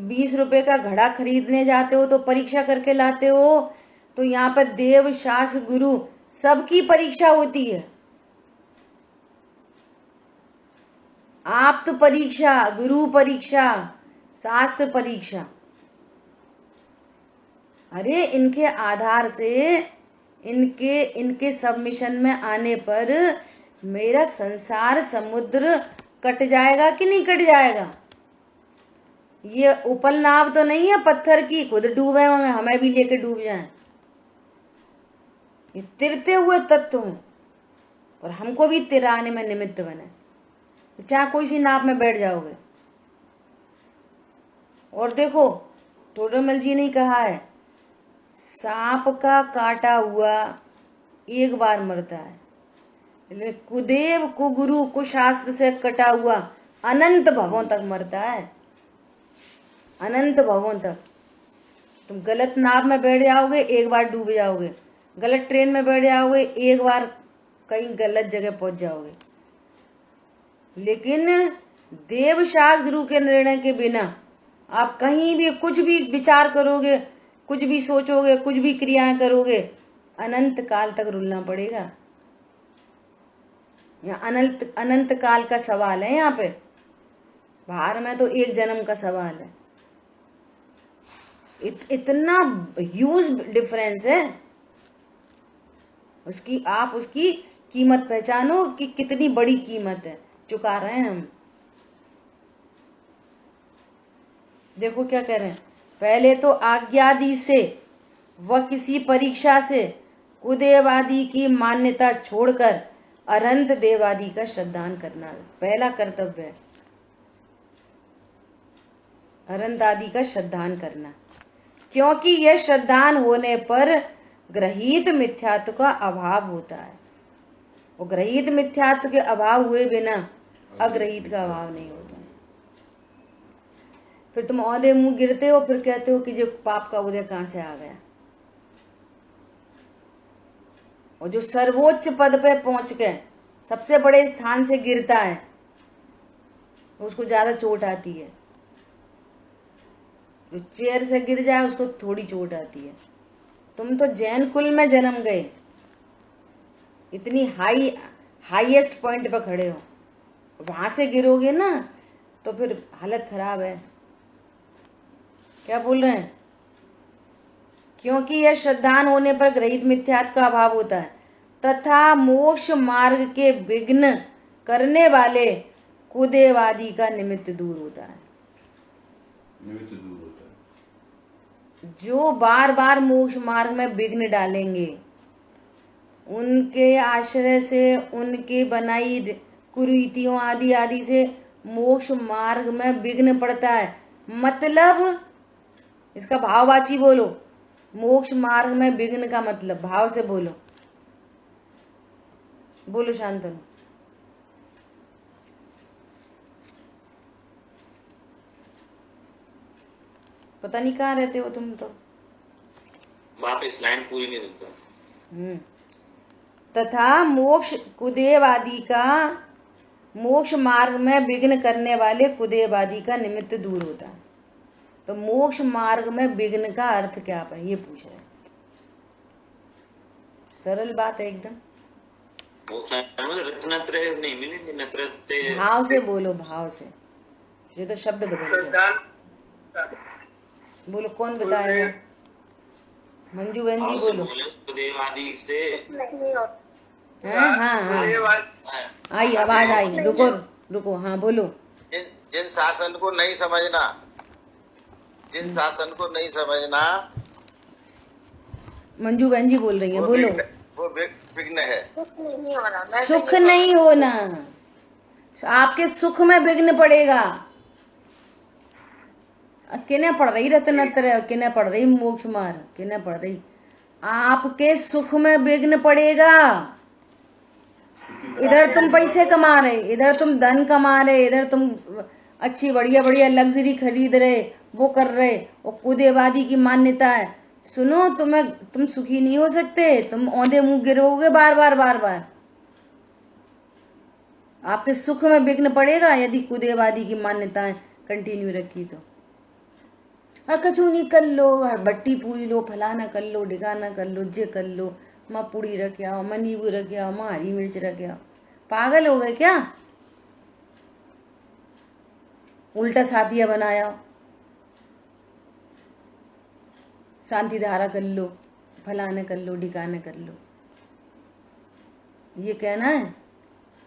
20 रुपए का घड़ा खरीदने जाते हो तो परीक्षा करके लाते हो, तो यहाँ पर देव शास्त्र गुरु सबकी परीक्षा होती है। आप्त परीक्षा, गुरु परीक्षा, शास्त्र परीक्षा। अरे इनके आधार से, इनके सबमिशन में आने पर मेरा संसार समुद्र कट जाएगा कि नहीं कट जाएगा? ये उपल नाव तो नहीं है पत्थर की, खुद डूबे होंगे, हमें भी लेके डूब जाएं। ये तिरते हुए तत्व हैं और हमको भी तिराने में निमित्त बने। चाहे कोई सी नाव में बैठ जाओगे। और देखो टोडरमल जी ने कहा है, सांप का काटा हुआ एक बार मरता है, लेकिन कुदेव कुगुरु कुशास्त्र से कटा हुआ अनंत भवों तक मरता है। अनंत भवों तक। तुम गलत नाव में बैठ जाओगे, एक बार डूब जाओगे। गलत ट्रेन में बैठ जाओगे, एक बार कहीं गलत जगह पहुंच जाओगे। लेकिन देव शास्त्र गुरु के निर्णय के बिना आप कहीं भी कुछ भी विचार करोगे, कुछ भी सोचोगे, कुछ भी क्रियाएं करोगे, अनंत काल तक रुलना पड़ेगा। यहाँ अनंत काल का सवाल है। यहाँ पे बाहर में तो एक जन्म का सवाल है। इतना ह्यूज डिफरेंस है। आप उसकी कीमत पहचानो कि कितनी बड़ी कीमत है चुका रहे हैं हम। देखो क्या कह रहे हैं, पहले तो आज्ञादि से व किसी परीक्षा से कुदेवादि की मान्यता छोड़कर अनंत देवादि का श्रद्धान करना पहला कर्तव्य है। अनंत आदि का श्रद्धान करना, क्योंकि यह श्रद्धान होने पर ग्रहीत मिथ्यात्व का अभाव होता है। और ग्रहीत मिथ्यात्व के अभाव हुए बिना अग्रहीत का अभाव नहीं होता। फिर तुम औंधे मुंह गिरते हो, फिर कहते हो कि जो पाप का उदय कहां से आ गया। और जो सर्वोच्च पद पे पहुंच के सबसे बड़े स्थान से गिरता है उसको ज्यादा चोट आती है। जो चेयर से गिर जाए उसको थोड़ी चोट आती है। तुम तो जैन कुल में जन्म गए, इतनी हाईएस्ट पॉइंट पर खड़े हो, वहां से गिरोगे ना तो फिर हालत खराब है। क्या बोल रहे हैं? क्योंकि यह श्रद्धान होने पर ग्रहित मिथ्यात्व का अभाव होता है तथा मोक्ष मार्ग के विघ्न करने वाले कुदेवादी का निमित्त दूर होता है। निमित्त दूर होता है। जो बार बार मोक्ष मार्ग में विघ्न डालेंगे, उनके आश्रय से, उनके बनाई कुरीतियों आदि आदि से मोक्ष मार्ग में विघ्न पड़ता है। मतलब इसका भाववाची बोलो। मोक्ष मार्ग में विघ्न का मतलब भाव से बोलो। बोलो शांतनु। पता नहीं कहाँ रहते हो तुम तो। वापस लाइन पूरी नहीं होता। तथा मोक्ष कुदेवादी का, मोक्ष मार्ग में विघ्न करने वाले कुदेवादी का निमित्त दूर होता है। तो मोक्ष मार्ग में विघ्न का अर्थ क्या है ये पूछ रहे हैं। सरल बात है एकदम। नहीं मिलेंगे। भाव से बोलो, भाव से। ये तो शब्द बदल गया। बोलो कौन बताएगा? मंजू बहन जी बोलो। कुदेवादी से हाँ हाँ हाँ आई आवाज आई। रुको रुको, हाँ बोलो। जिन शासन को नहीं समझना, जिन शासन को नहीं समझना, मंजू बहन जी बोल रही है, बोलो। वो विघ्न है। सुख नहीं होना, आपके सुख में विघ्न पड़ेगा। किने पढ़ रही रत्नत्र, किने पढ़ रही मोक्ष मार्ग, किने पढ़ रही? आपके सुख में विघ्न पड़ेगा। इधर तुम पैसे कमा रहे, इधर तुम धन कमा रहे, इधर तुम अच्छी बढ़िया बढ़िया लग्जरी खरीद रहे, वो कर रहे, और कुदेवादी की मान्यता है। सुनो, तुम सुखी नहीं हो सकते। तुम औंधे मुंह गिरोगे बार बार बार बार। आपके सुख में विघ्न पड़ेगा यदि कुदेवादी की मान्यताएं कंटिन्यू रखी तो। कचूनी कर लो, बट्टी पूज लो, फलाना कर लो, ढिकाना कर लो, जे कर लो, माँ पूड़ी रखे आओ, माँ नींबू रखे आओ, माँ हरी मिर्च रखे आओ। पागल हो गए क्या? उल्टा साथिया बनाया, शांति धारा कर लो, फलाना कर लो, ढिकाना कर लो, ये कहना है?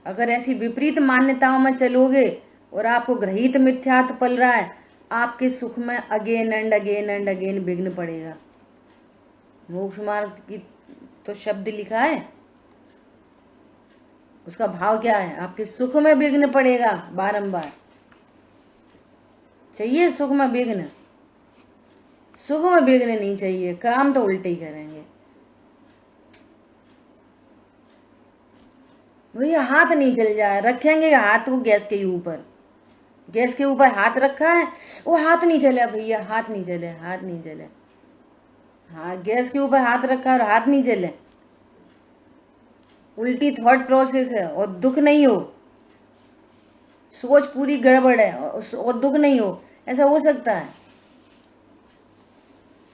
अगर ऐसी विपरीत मान्यताओं में चलोगे और आपको ग्रहित मिथ्यात्व पल रहा है, आपके सुख में again and again and again विघ्न पड़ेगा। मोक्ष मार्ग की तो शब्द लिखा है, उसका भाव क्या है? आपके सुख में विघ्न पड़ेगा बारंबार। चाहिए सुख में विघ्न? सुख में विघ्न नहीं चाहिए, काम तो उल्टे ही करेंगे। भैया हाथ नहीं जल जाए, रखेंगे हाथ को गैस के ऊपर, गैस के ऊपर हाथ रखा है, वो हाथ नहीं जले भैया, हाथ नहीं जले, हाथ नहीं जले। हाँ, गैस के ऊपर हाथ रखा है और हाथ नहीं जले, उल्टी थॉट प्रोसेस है और दुख नहीं हो, सोच पूरी गड़बड़ है और दुख नहीं हो, ऐसा हो सकता है?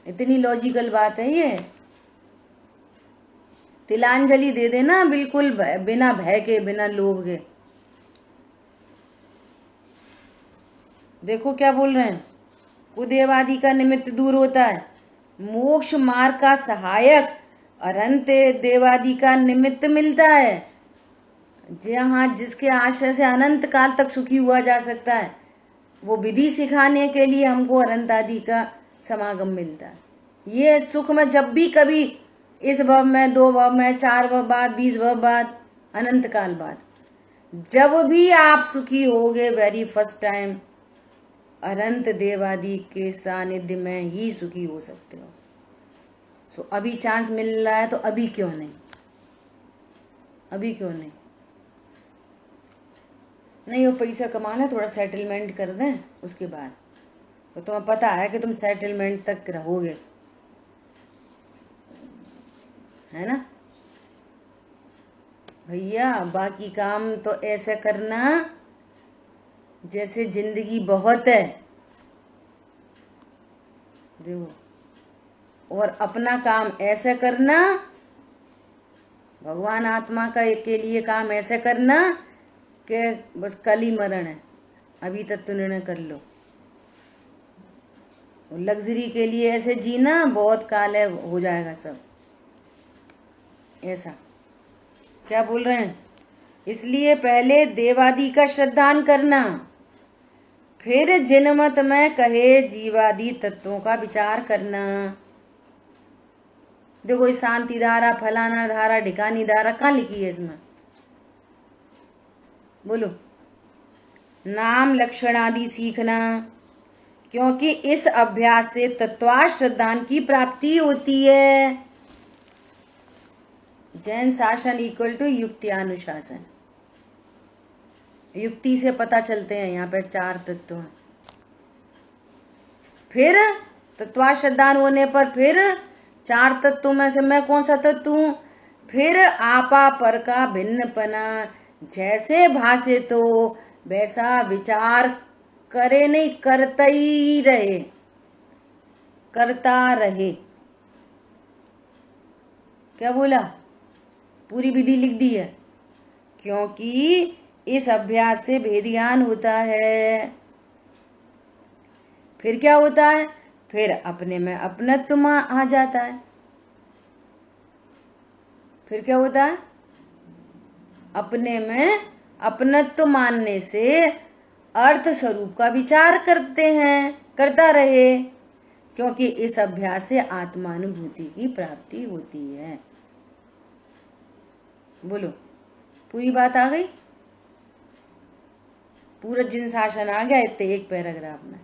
इतनी लॉजिकल बात है ये। तिलांजलि दे देना बिल्कुल बिना भय के, बिना लोभ के। देखो क्या बोल रहे हैं, कुदेवादी का निमित्त दूर होता है, मोक्ष मार्ग का सहायक अरंत देवादी का निमित्त मिलता है। जहाँ जिसके आश्रय से अनंत काल तक सुखी हुआ जा सकता है, वो विधि सिखाने के लिए हमको अनंत आदि का समागम मिलता है। ये सुख में जब भी कभी, इस भव में, 2 भव में, 4 भव बाद, 20 भव बाद, अनंत काल बाद, जब भी आप सुखी होगे वेरी फर्स्ट टाइम अनंत देवादि के सानिध्य में ही सुखी हो सकते हो। तो अभी चांस मिल रहा है तो अभी क्यों नहीं, अभी क्यों नहीं? नहीं वो पैसा कमा ले, थोड़ा सेटलमेंट कर दें उसके बाद, तो तुम्हें पता है कि तुम सेटलमेंट तक रहोगे, है ना भैया। बाकी काम तो ऐसे करना जैसे जिंदगी बहुत है, देखो, और अपना काम ऐसे करना, भगवान आत्मा का के लिए काम ऐसे करना कि बस कल ही मरण है, अभी तक तो निर्णय कर लो। लग्जरी के लिए ऐसे जीना, बहुत काल है, हो जाएगा सब ऐसा। क्या बोल रहे हैं? इसलिए पहले देवादि का श्रद्धान करना, फिर जिनमत में कहे जीवादि तत्वों का विचार करना। देखो ये शांति धारा, फलाना धारा, ढिकानी धारा कहाँ लिखी है इसमें? बोलो। नाम लक्षण आदि सीखना, क्योंकि इस अभ्यास से तत्वार्थ श्रद्धान की प्राप्ति होती है। जैन शासन इक्वल टू युक्त्यानुशासन, युक्ति से पता चलते हैं यहाँ पे 4 तत्व हैं। फिर तत्वार्थ श्रद्धान होने पर फिर 4 तत्वों में से मैं कौन सा तत्व हूँ? फिर आपा पर का भिन्नपना जैसे भाषे तो वैसा विचार करे नहीं, करता ही रहे, करता रहे। क्या बोला? पूरी विधि लिख दी है, क्योंकि इस अभ्यास से भेद ज्ञान होता है। फिर क्या होता है? फिर अपने में अपनत्व आ जाता है। फिर क्या होता है? अपने में अपनत्व मानने से अर्थ स्वरूप का विचार करते हैं, करता रहे, क्योंकि इस अभ्यास से आत्मानुभूति की प्राप्ति होती है। बोलो, पूरी बात आ गई? पूरा जिन शासन आ गया इतने एक पैराग्राफ में।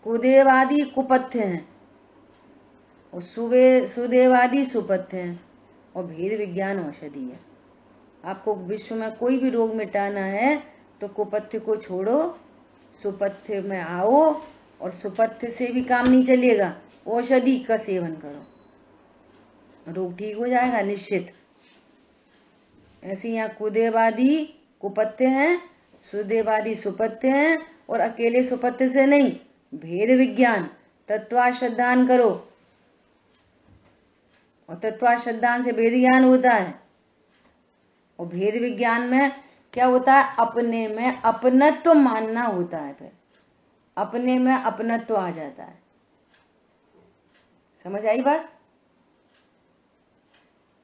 कुदेवादि कुपथ्य हैं और सुदेवादि सुपथ्य हैं, और भेद विज्ञान औषधि है। आपको विश्व में कोई भी रोग मिटाना है तो कुपथ्य को छोड़ो, सुपथ्य में आओ, और सुपथ्य से भी काम नहीं चलेगा, औषधि का सेवन करो, रोग ठीक हो जाएगा निश्चित। ऐसे यहाँ कुदेवादि कुपथ्य हैं, सुदेवादि सुपथ्य हैं, और अकेले सुपथ्य से नहीं, भेद विज्ञान तत्वार्थ श्रद्धान करो, और तत्वार्थ श्रद्धान से भेद ज्ञान होता है। और भेद विज्ञान में क्या होता है? अपने में अपनत्व मानना होता है, फिर अपने में अपनत्व आ जाता है। समझ आई बात?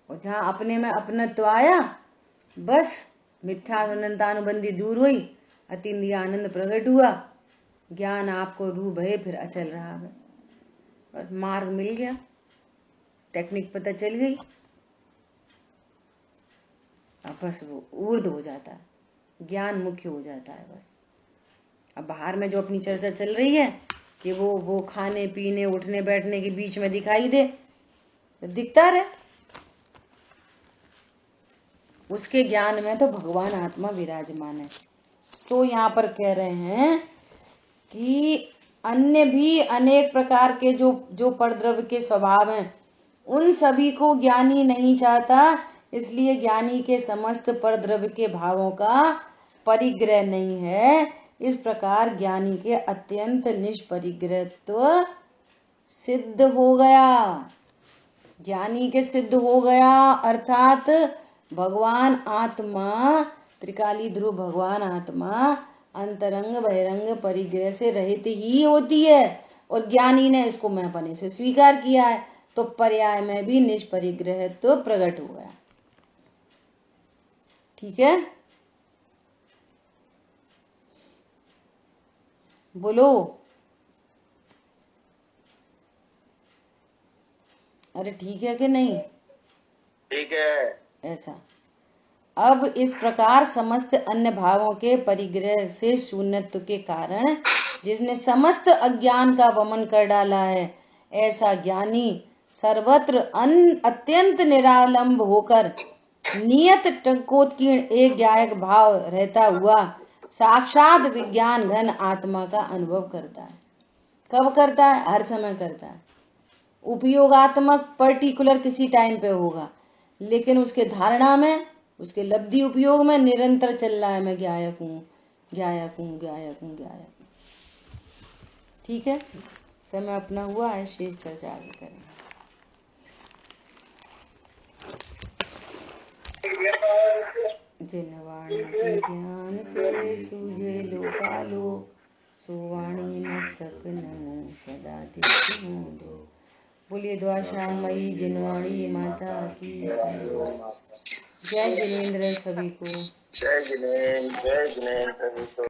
और जहां अपने में अपनत्व आया, बस मिथ्या अनंतानुबंधी दूर हुई, अतीन्द्रिय आनंद प्रकट हुआ, ज्ञान आपको रूप है, फिर अचल रहा है, बस मार्ग मिल गया, टेक्निक पता चल गई, अब बस वो ऊर्ध्व हो जाता है, ज्ञान मुख्य हो जाता है बस। अब बाहर में जो अपनी चर्चा चल रही है कि वो खाने पीने उठने बैठने के बीच में दिखाई दे, तो दिखता रहे, उसके ज्ञान में तो भगवान आत्मा विराजमान है। तो यहाँ पर कह रहे हैं कि अन्य भी अनेक प्रकार के जो परद्रव्य के स्वभाव हैं, उन सभी को ज्ञानी नहीं चाहता, इसलिए ज्ञानी के समस्त परद्रव्य के भावों का परिग्रह नहीं है। इस प्रकार ज्ञानी के अत्यंत निष्परिग्रहत्व सिद्ध हो गया, ज्ञानी के सिद्ध हो गया, अर्थात भगवान आत्मा, त्रिकाली ध्रुव भगवान आत्मा अंतरंग बहिरंग परिग्रह से रहित ही होती है, और ज्ञानी ने इसको मैंपने से स्वीकार किया है, तो पर्याय में भी निष्परिग्रह तो प्रकट हो गया। ठीक है, बोलो। अरे ठीक है कि नहीं? ठीक है। ऐसा। अब इस प्रकार समस्त अन्य भावों के परिग्रह से शून्यत्व के कारण जिसने समस्त अज्ञान का वमन कर डाला है, ऐसा ज्ञानी सर्वत्र अत्यंत निरालंब होकर नियत टंकोत्कीर्ण एक ज्ञायक भाव रहता हुआ साक्षात विज्ञान घन आत्मा का अनुभव करता है। कब करता है? हर समय करता है। उपयोगात्मक पर्टिकुलर किसी टाइम पे होगा, लेकिन उसके धारणा में, उसके लब्धि उपयोग में निरंतर चल रहा है, मैं ज्ञायक हूँ, ज्ञायक हूँ, ज्ञायक हूँ, ज्ञायक हूँ। ठीक है, समय अपना हुआ है, शेष चर्चा आगे करेंगे। जिन वाणी के ज्ञान से सूझे लोकालोक, सो वाणी मस्तक नमो सदा देखूं दो। बोलिए द्वाशामयी जिनवाणी माता की जय जिनेन्द्र सभी को। जय जिनेन्द्र सभी को।